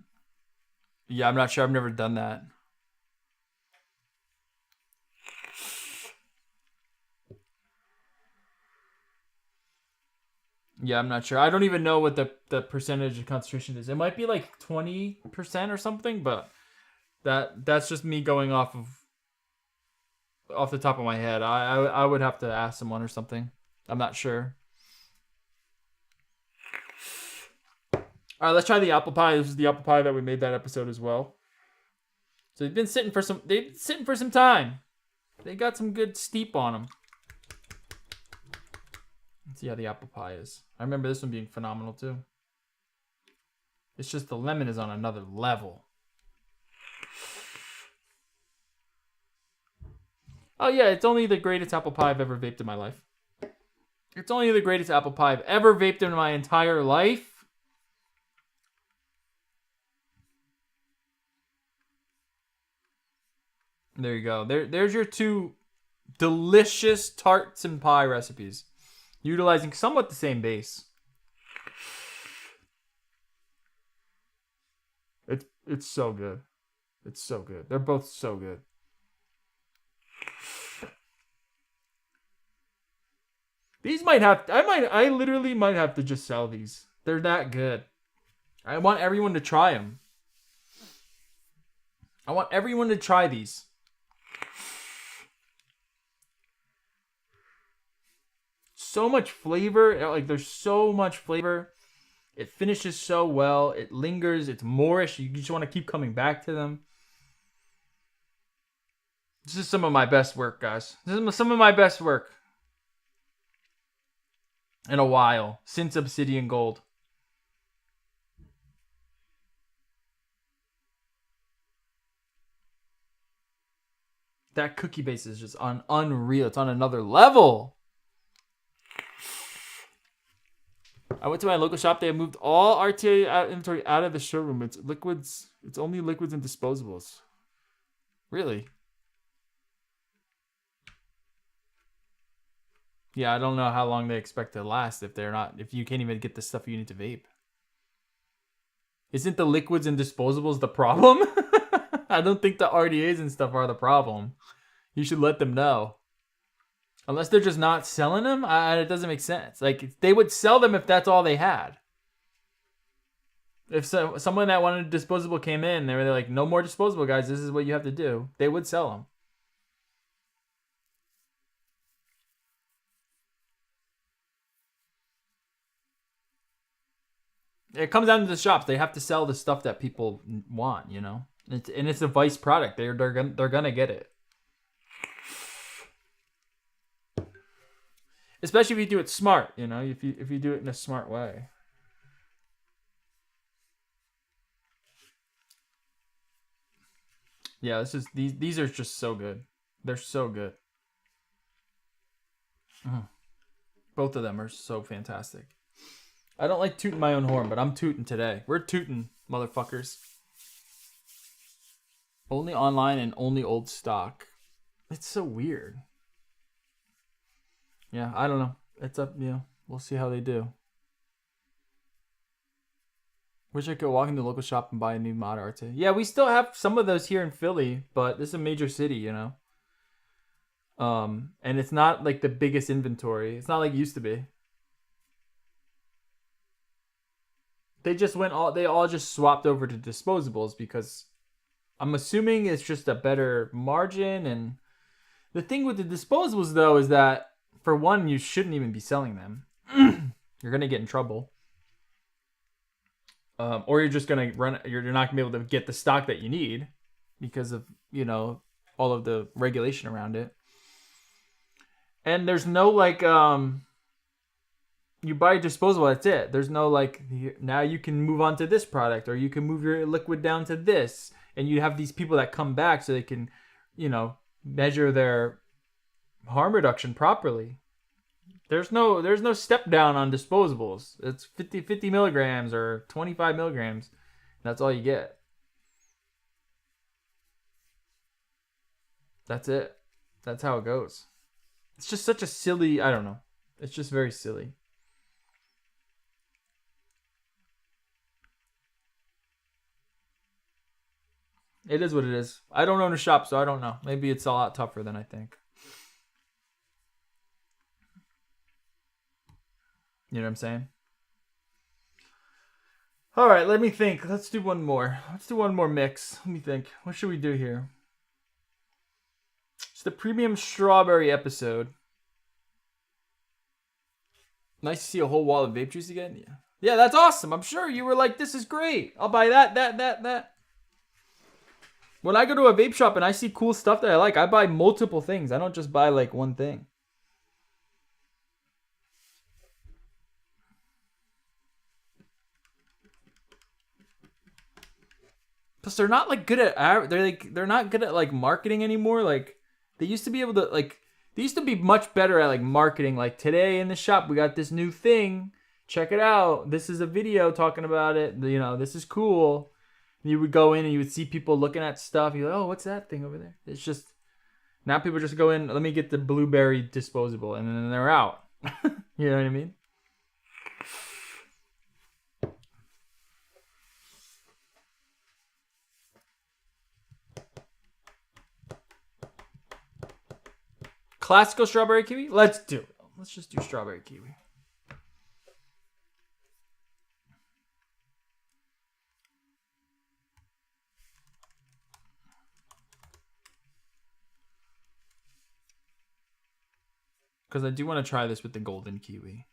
[SPEAKER 1] Yeah, I'm not sure. I've never done that. Yeah, I'm not sure. I don't even know what the percentage of concentration is. It might be like 20% or something, but that's just me going off the top of my head. I would have to ask someone or something. I'm not sure. All right, let's try the apple pie. This is the apple pie that we made that episode as well. So they've been sitting for some time. They got some good steep on them. Let's see how the apple pie is. I remember this one being phenomenal too. It's just the lemon is on another level. Oh yeah, it's only the greatest apple pie I've ever vaped in my life. It's only the greatest apple pie I've ever vaped in my entire life. There you go. There's your two delicious tarts and pie recipes. Utilizing somewhat the same base. It's so good. It's so good. They're both so good. These I literally might have to just sell these. They're that good. I want everyone to try them. I want everyone to try these. So much flavor. Like there's so much flavor. It finishes so well. It lingers. It's moreish. You just want to keep coming back to them. This is some of my best work, guys. This is some of my best work in a while since Obsidian Gold. That cookie base is just unreal. It's on another level. I went to my local shop. They have moved all RTA inventory out of the showroom. It's liquids. It's only liquids and disposables. Really? Yeah, I don't know how long they expect to last if you can't even get the stuff you need to vape. Isn't the liquids and disposables the problem? I don't think the RDAs and stuff are the problem. You should let them know. Unless they're just not selling them, it doesn't make sense. Like, they would sell them if that's all they had. If someone that wanted a disposable came in, they were like, no more disposable, guys. This is what you have to do. They would sell them. It comes down to the shops. They have to sell the stuff that people want, you know? It's a Vice product. They're gonna get it. Especially if you do it smart, you know, if you do it in a smart way. Yeah, these are just so good. They're so good. Both of them are so fantastic. I don't like tooting my own horn, but I'm tooting today. We're tooting, motherfuckers. Only online and only old stock. It's so weird. Yeah, I don't know. It's up, we'll see how they do. Wish I could walk into the local shop and buy a new mod art. Yeah, we still have some of those here in Philly, but this is a major city, and it's not like the biggest inventory. It's not like it used to be. They all just swapped over to disposables because I'm assuming it's just a better margin. And the thing with the disposables though is that for one, you shouldn't even be selling them. You're gonna get in trouble. Or you're just gonna you're not gonna be able to get the stock that you need because of all of the regulation around it. And there's no like you buy a disposable, that's it. There's no like now you can move on to this product or you can move your liquid down to this, and you have these people that come back so they can measure their harm reduction properly. There's no step down on disposables. It's 50 milligrams or 25 milligrams. That's all you get. That's it. That's how it goes. It's just such a silly, I don't know. It's just very silly. It is what it is. I don't own a shop, so I don't know. Maybe it's a lot tougher than I think. You know what I'm saying? All right, let me think. Let's do one more. Let's do one more mix. Let me think. What should we do here? It's the premium strawberry episode. Nice to see a whole wall of vape juice again. Yeah. Yeah, that's awesome. I'm sure you were like, this is great. I'll buy that. When I go to a vape shop and I see cool stuff that I like, I buy multiple things. I don't just buy like one thing. Plus, they're not like good at they're not good at like marketing anymore. Like they used to be able to like they used to be much better at like marketing. Like today in the shop we got this new thing. Check it out. This is a video talking about it. This is cool. You would go in and you would see people looking at stuff. You're like, oh, what's that thing over there? It's just now people just go in. Let me get the blueberry disposable, and then they're out. You know what I mean? Classical strawberry kiwi? Let's do it. Let's just do strawberry kiwi. Because I do want to try this with the golden kiwi.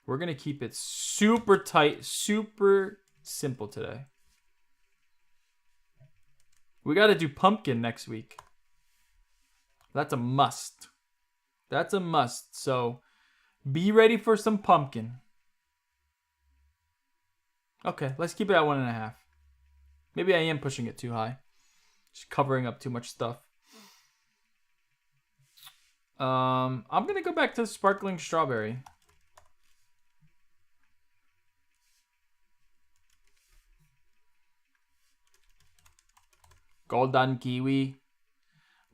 [SPEAKER 1] We're going to keep it super tight, super simple today. We got to do pumpkin next week. That's a must. That's a must. So be ready for some pumpkin. Okay, let's keep it at 1.5. Maybe I am pushing it too high. Just covering up too much stuff. I'm going to go back to the sparkling strawberry. Golden kiwi.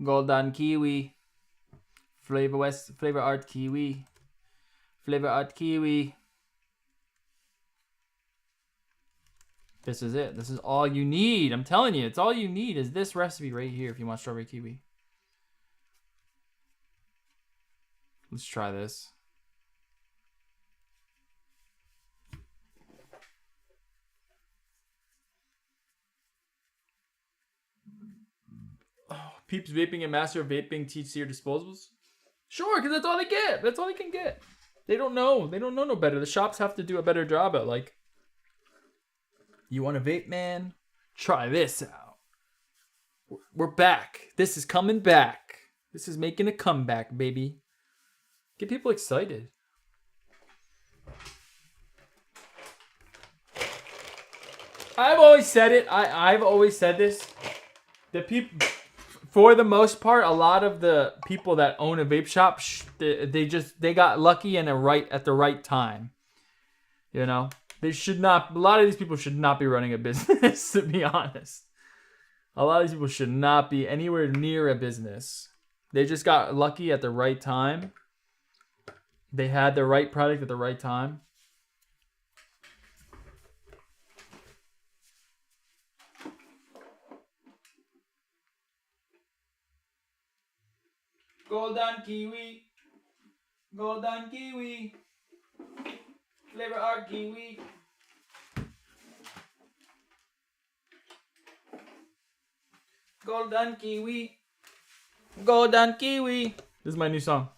[SPEAKER 1] Golden kiwi. Flavor art kiwi. Flavor art kiwi. This is it. This is all you need. I'm telling you, it's all you need is this recipe right here if you want strawberry kiwi. Let's try this. Oh, Peeps Vaping and Master of Vaping teach your disposables? Sure, because that's all they get. That's all they can get. They don't know. They don't know no better. The shops have to do a better job at like, you want a vape, man? Try this out. We're back. This is coming back. This is making a comeback, baby. Get people excited. I've always said it. I've always said this. The people, for the most part, a lot of the people that own a vape shop, they got lucky and at the right time. You know, they should not. A lot of these people should not be running a business, to be honest. A lot of these people should not be anywhere near a business. They just got lucky at the right time. They had the right product at the right time. Golden kiwi. Golden kiwi. Flavor art kiwi. Golden kiwi. Golden kiwi. This is my new song.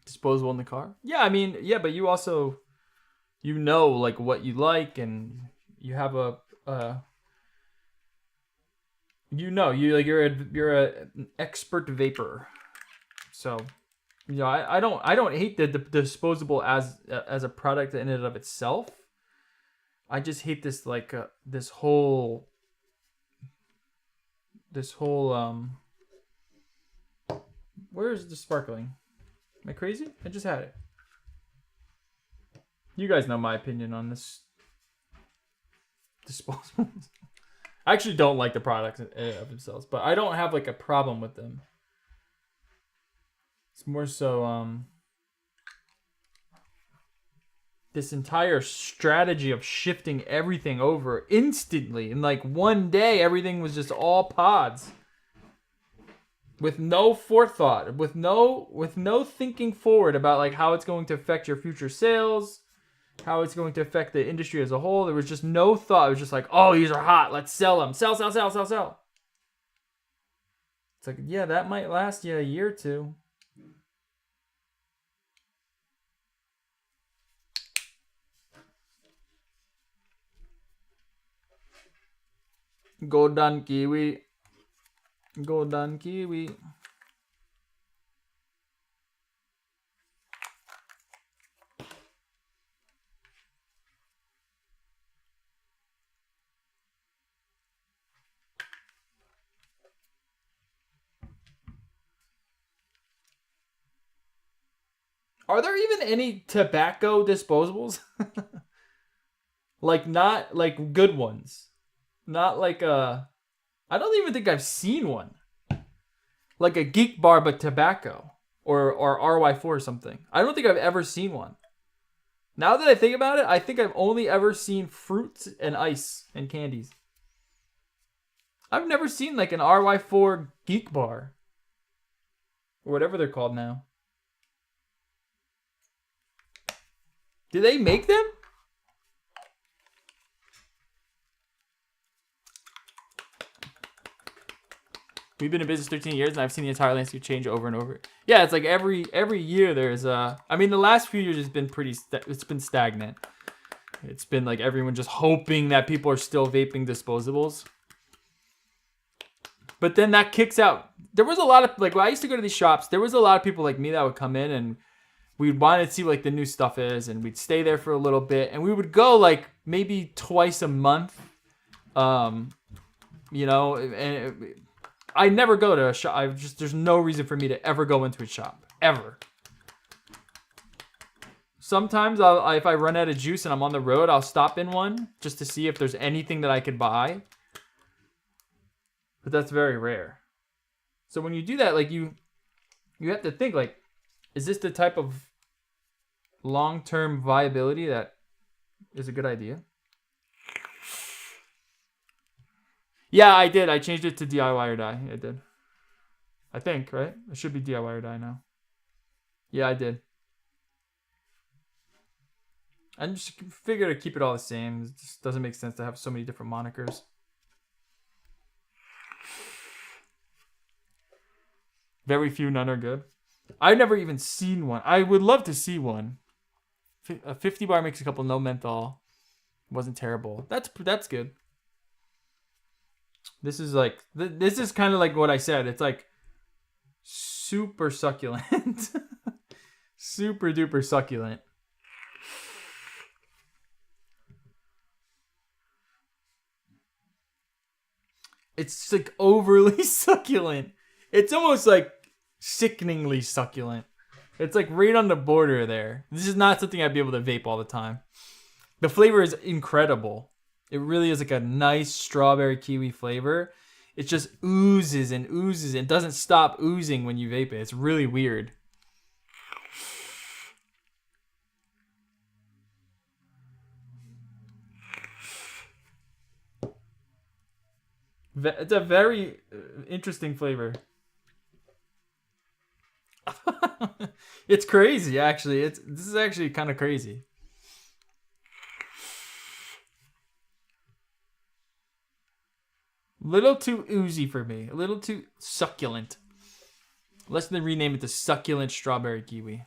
[SPEAKER 1] Disposable in the car? Yeah, I mean, yeah, but you also, you know, like what you like, and you have you're an expert vapor. So, you know, I don't hate the disposable as a product in and of itself. I just hate this this whole where is the sparkling? Am I crazy? I just had it. You guys know my opinion on this disposable. I actually don't like the products of themselves, but I don't have like a problem with them. It's more so this entire strategy of shifting everything over instantly in like one day. Everything was just all pods. With no forethought, with no thinking forward about like how it's going to affect your future sales, how it's going to affect the industry as a whole. There was just no thought. It was just like, oh, these are hot. Let's sell them. Sell, sell, sell, sell, sell. It's like, yeah, that might last you a year or two. Golden kiwi. Golden kiwi. Are there even any tobacco disposables? Like, not like good ones. Not like I don't even think I've seen one. Like a Geek Bar but tobacco. Or RY4 or something. I don't think I've ever seen one. Now that I think about it, I think I've only ever seen fruits and ice and candies. I've never seen like an RY4 Geek Bar. Or whatever they're called now. Do they make them? We've been in business 13 years, and I've seen the entire landscape change over and over. Yeah, it's like every year there's I mean, the last few years has been it's been stagnant. It's been like everyone just hoping that people are still vaping disposables. But then that kicks out. There was a lot of, like, when I used to go to these shops, there was a lot of people like me that would come in, and we'd want to see what like the new stuff is, and we'd stay there for a little bit, and we would go like maybe twice a month. You know, and I never go to a shop. There's no reason for me to ever go into a shop. Ever. Sometimes if I run out of juice and I'm on the road, I'll stop in one just to see if there's anything that I could buy. But that's very rare. So when you do that, like you have to think, like, is this the type of long-term viability that is a good idea? Yeah, I did. I changed it to DIY or die. I did. I think, right? It should be DIY or die now. Yeah, I did. I just figured to keep it all the same. It just doesn't make sense to have so many different monikers. Very few, none are good. I've never even seen one. I would love to see one. A 50 bar makes a couple no menthol. Wasn't terrible. That's good. This is like, this is kind of like what I said. It's like super succulent. Super duper succulent. It's like overly succulent. It's almost like sickeningly succulent. It's like right on the border there. This is not something I'd be able to vape all the time. The flavor is incredible. It really is like a nice strawberry kiwi flavor. It just oozes and oozes and doesn't stop oozing when you vape it. It's really weird. It's a very interesting flavor. It's crazy, actually. This is actually kind of crazy. Little too oozy for me. A little too succulent. Let's then rename it the succulent strawberry kiwi.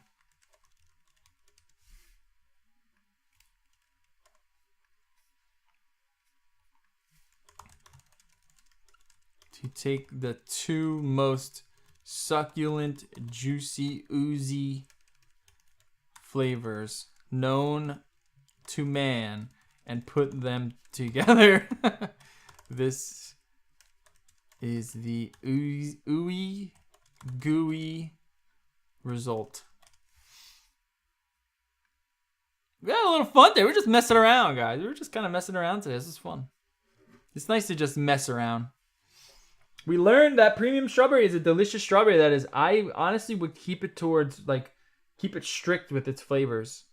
[SPEAKER 1] To take the two most succulent, juicy, oozy flavors known to man and put them together. This is the ooey gooey result. We had a little fun there. We're just messing around, guys. We're just kind of messing around today. This is fun. It's nice to just mess around. We learned that premium strawberry is a delicious strawberry. That is, I honestly would keep it towards, like, keep it strict with its flavors.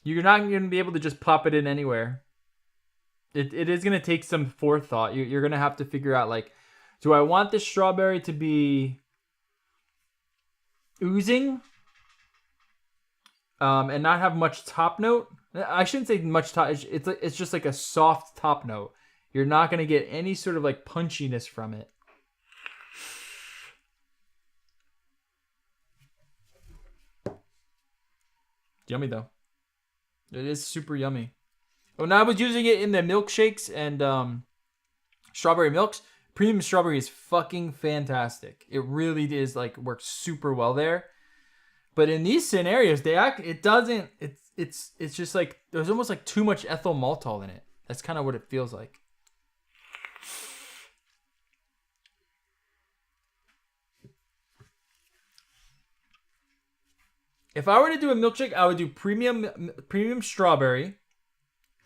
[SPEAKER 1] You're not going to be able to just pop it in anywhere. It is going to take some forethought. You're going to have to figure out, like, do I want this strawberry to be oozing and not have much top note? I shouldn't say much top. It's just like a soft top note. You're not going to get any sort of like punchiness from it. Yummy though. It is super yummy. When I was using it in the milkshakes and strawberry milks, premium strawberry is fucking fantastic. It really is, like, works super well there. But in these scenarios, it's just like there's almost like too much ethyl maltol in it. That's kind of what it feels like. If I were to do a milkshake, I would do premium strawberry.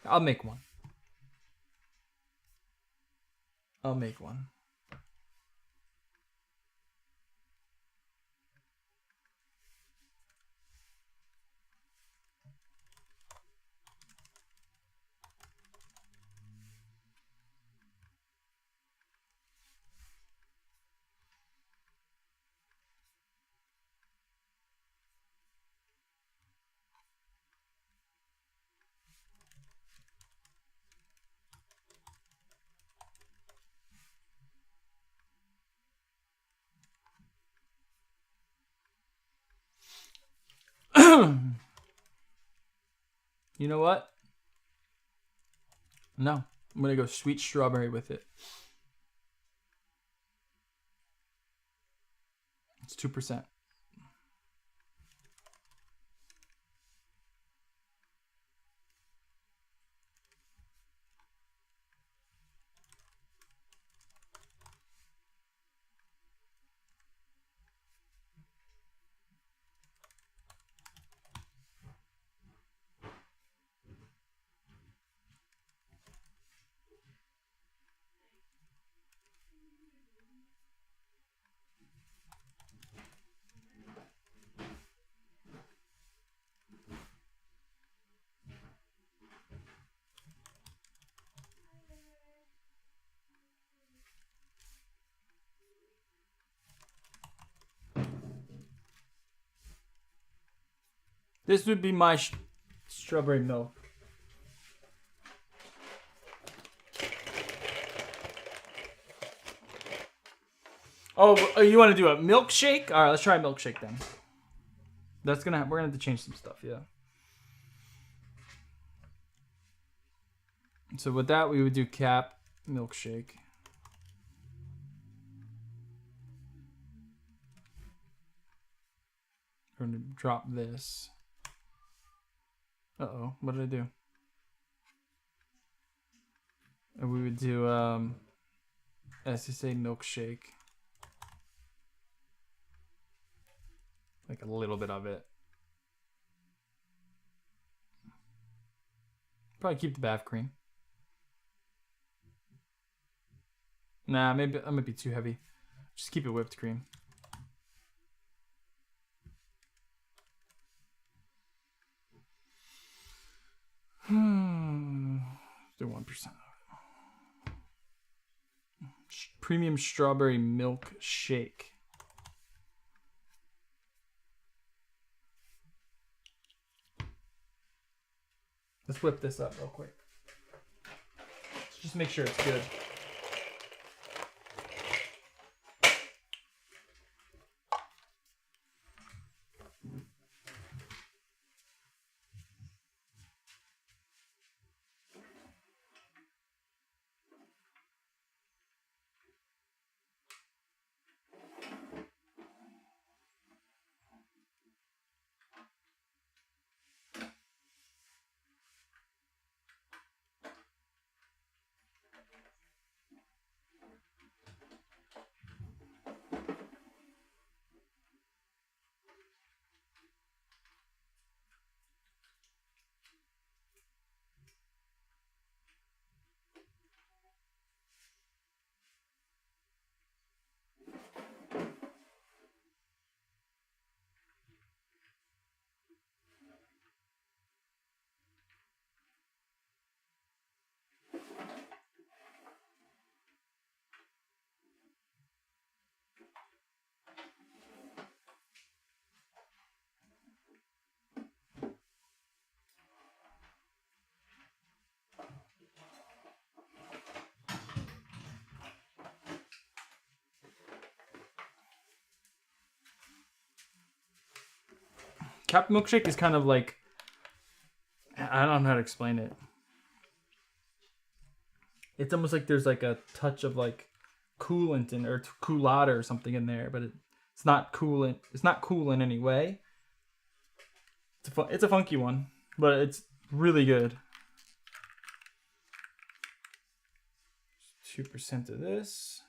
[SPEAKER 1] I'll make one. You know what? No, I'm gonna go sweet strawberry with it. It's 2%. This would be my strawberry milk. Oh, you want to do a milkshake? All right, let's try a milkshake then. We're gonna have to change some stuff, yeah. So with that, we would do cap milkshake. We're gonna drop this. Uh-oh, what did I do? And we would do SSA milkshake. Like a little bit of it. Probably keep the bath cream. Nah, maybe that might be too heavy. Just keep it whipped cream. Do 1%. Premium strawberry milk shake. Let's whip this up real quick. Let's just make sure it's good. Captain Milkshake is kind of like, I don't know how to explain it. It's almost like there's like a touch of like coolant in or coolada or something in there, but it's not coolant. It's not cool in any way. It's a funky one, but it's really good. 2% of this.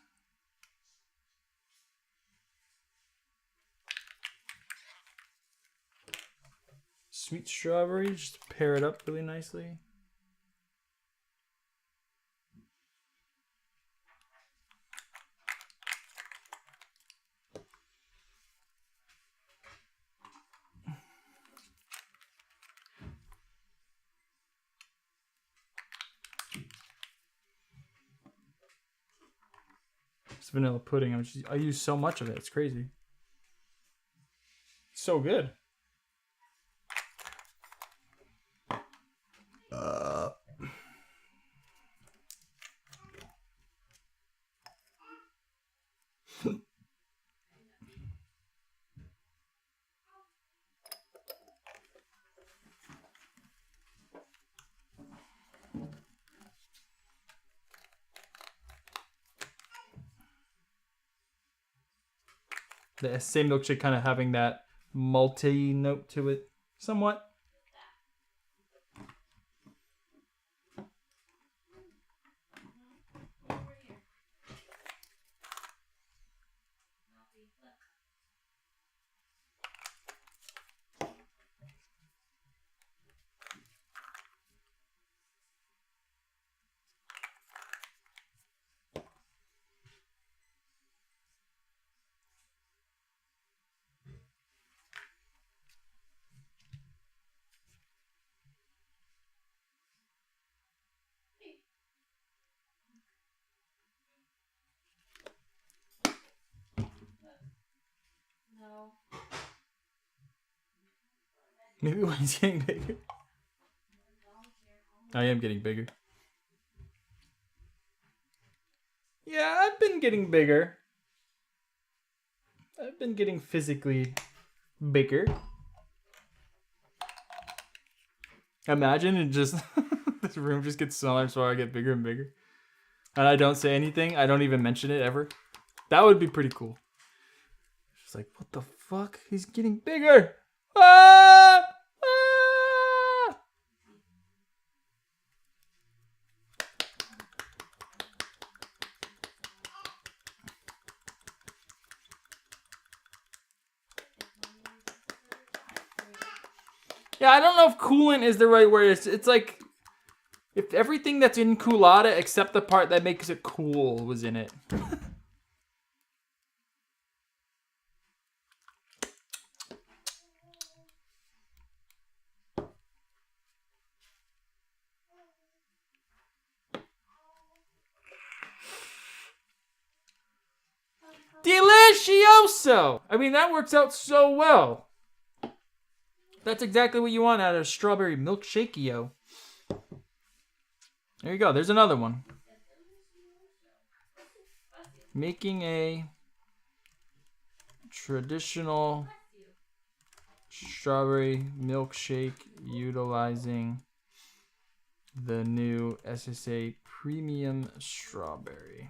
[SPEAKER 1] Sweet strawberry, just pair it up really nicely. It's vanilla pudding. I use so much of it. It's crazy. So good. The same milkshake kind of having that malty note to it, somewhat.
[SPEAKER 2] No.
[SPEAKER 1] Maybe when he's getting bigger. I am getting bigger. Yeah, I've been getting bigger. I've been getting physically bigger. Imagine it just this room just gets smaller so I get bigger and bigger. And I don't say anything. I don't even mention it ever. That would be pretty cool. Just like, what the fuck? He's getting bigger. Ah! Ah! Yeah, I don't know if coolant is the right word. It's like If everything that's in Coolada except the part that makes it cool was in it. Delicioso! I mean, that works out so well. That's exactly what you want out of a strawberry milkshake-yo. There you go. There's another one. Making a traditional strawberry milkshake utilizing the new SSA Premium Strawberry.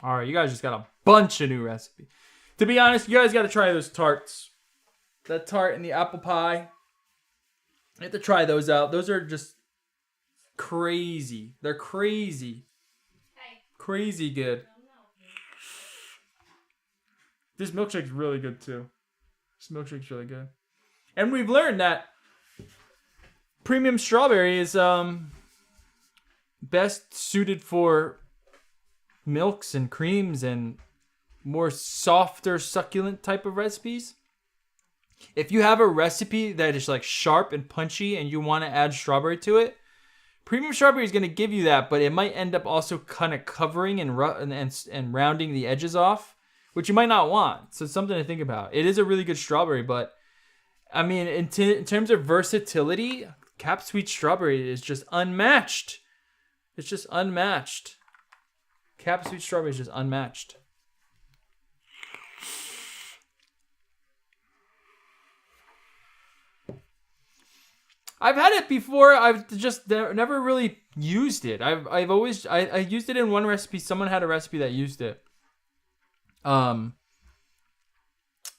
[SPEAKER 1] All right, you guys just got a bunch of new recipes. To be honest, you guys got to try those tarts. That tart and the apple pie. You have to try those out. Those are just crazy. They're crazy.
[SPEAKER 2] Hey.
[SPEAKER 1] Crazy good. This milkshake's really good too. This milkshake's really good. And we've learned that premium strawberry is best suited for milks and creams and more softer, succulent type of recipes. If you have a recipe that is like sharp and punchy and you want to add strawberry to it, premium strawberry is going to give you that, but it might end up also kind of covering and rounding the edges off, which you might not want. So it's something to think about. It is a really good strawberry, but I mean, in terms of versatility, Cap Sweet Strawberry is just unmatched. It's just unmatched. Cap Sweet Strawberry is just unmatched. I've had it before. I've just never really used it. I've always I used it in one recipe. Someone had a recipe that used it. And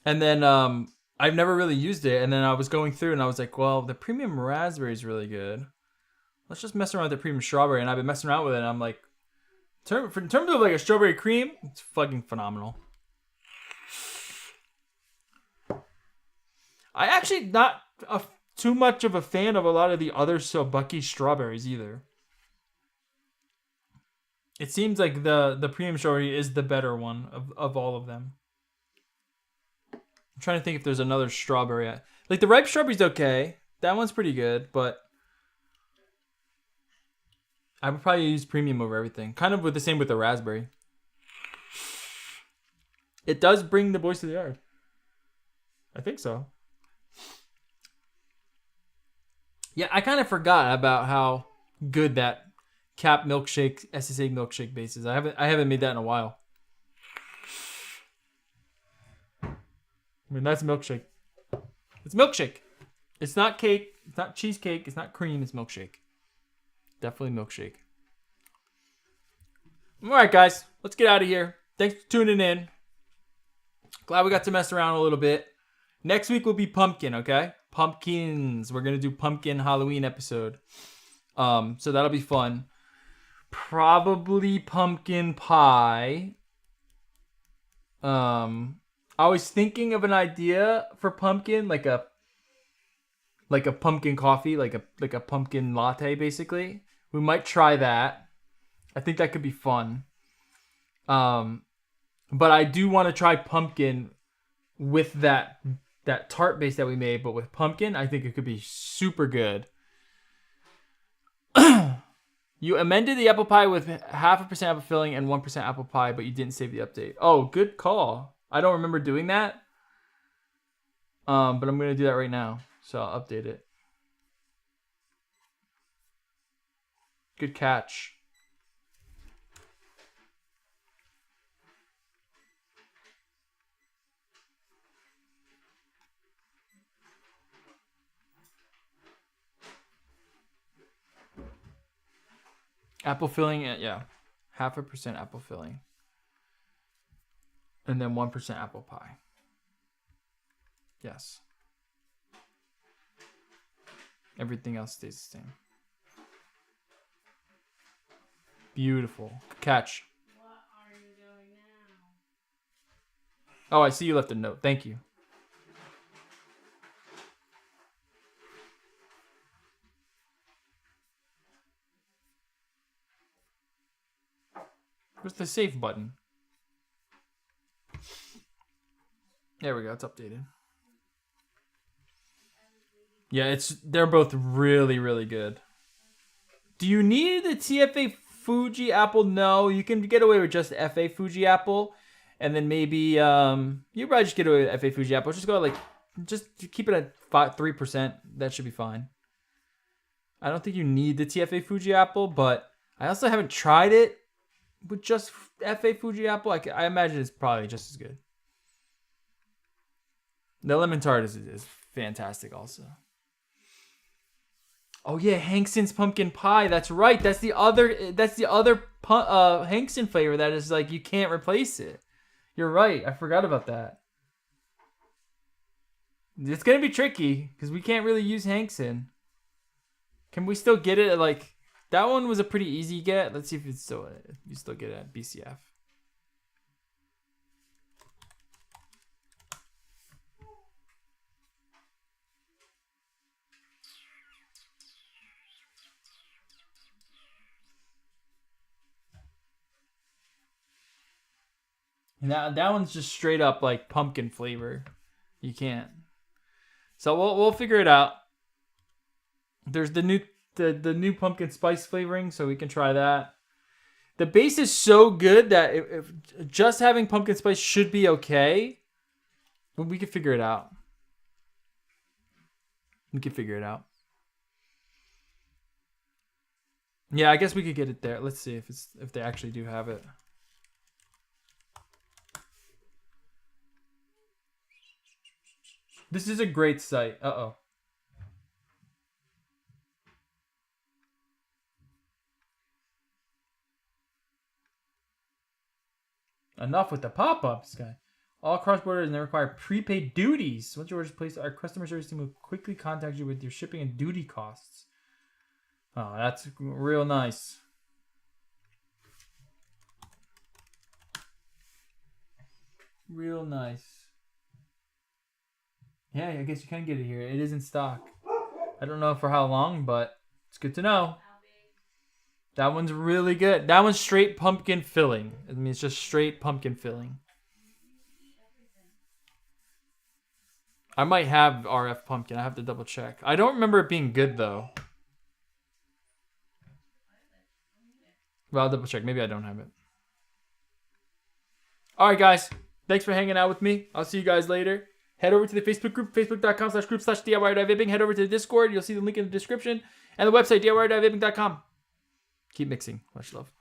[SPEAKER 1] then I've never really used it. And then I was going through and I was like, well, the premium raspberry is really good. Let's just mess around with the premium strawberry. And I've been messing around with it. And I'm like, in terms of like a strawberry cream, it's fucking phenomenal. I actually not too much of a fan of a lot of the other Sobucky strawberries either. It seems like the premium strawberry is the better one of all of them. I'm trying to think if there's another strawberry. Like the ripe strawberry's okay. That one's pretty good, but I would probably use premium over everything. Kind of with the same with the raspberry. It does bring the boys to the yard. I think so. Yeah, I kind of forgot about how good that Cap milkshake, SSA milkshake base is. I haven't made that in a while. I mean, that's milkshake. It's milkshake. It's not cake. It's not cheesecake. It's not cream. It's milkshake. Definitely milkshake. All right, guys. Let's get out of here. Thanks for tuning in. Glad we got to mess around a little bit. Next week will be pumpkin, okay? Pumpkins. We're going to do pumpkin Halloween episode. So that'll be fun. Probably pumpkin pie. I was thinking of an idea for pumpkin, like a pumpkin coffee, like a pumpkin latte, basically. We might try that. I think that could be fun. But I do want to try pumpkin with that tart base that we made, but with pumpkin, I think it could be super good. You amended the apple pie with 0.5% apple filling and 1% apple pie, but you didn't save the update. Oh, good call. I don't remember doing that. But I'm going to do that right now. So I'll update it. Good catch. Apple filling, yeah. 0.5% apple filling. And then 1% apple pie. Yes. Everything else stays the same. Beautiful. Good catch.
[SPEAKER 2] What are you doing now?
[SPEAKER 1] Oh, I see you left a note. Thank you. Where's the save button? There we go. It's updated. Yeah, they're both really, really good. Do you need the TFA Fuji apple? No, you can get away with just FA Fuji apple, and then maybe you probably just get away with FA Fuji apple. Just go just keep it at 3%. That should be fine. I don't think you need the TFA Fuji apple, but I also haven't tried it with just FA Fuji apple. I imagine it's probably just as good. The lemon tart is fantastic also. Oh yeah, Hankson's pumpkin pie. That's right. That's the other Hankson flavor that is like you can't replace it. You're right. I forgot about that. It's gonna be tricky because we can't really use Hankson. Can we still get it at that one was a pretty easy get. Let's see if you still get it at BCF. And that one's just straight up like pumpkin flavor. You can't. So we'll figure it out. There's the new pumpkin spice flavoring, so we can try that. The base is so good that if just having pumpkin spice should be okay. But we can figure it out. We can figure it out. Yeah, I guess we could get it there. Let's see if they actually do have it. This is a great site. Uh-oh. Enough with the pop-ups, guy. All cross-border and they require prepaid duties. Once your order is placed, our customer service team will quickly contact you with your shipping and duty costs. Oh, that's real nice. Real nice. Yeah, I guess you can get it here. It is in stock. I don't know for how long, but it's good to know. That one's really good. That one's straight pumpkin filling. I mean, it's just straight pumpkin filling. I might have RF pumpkin. I have to double check. I don't remember it being good, though. Well, I'll double check. Maybe I don't have it. All right, guys. Thanks for hanging out with me. I'll see you guys later. Head over to the Facebook group, facebook.com/group/DIYorDIE. Head over to the Discord. You'll see the link in the description. And the website, DIYorDIE.com. Keep mixing. Much love.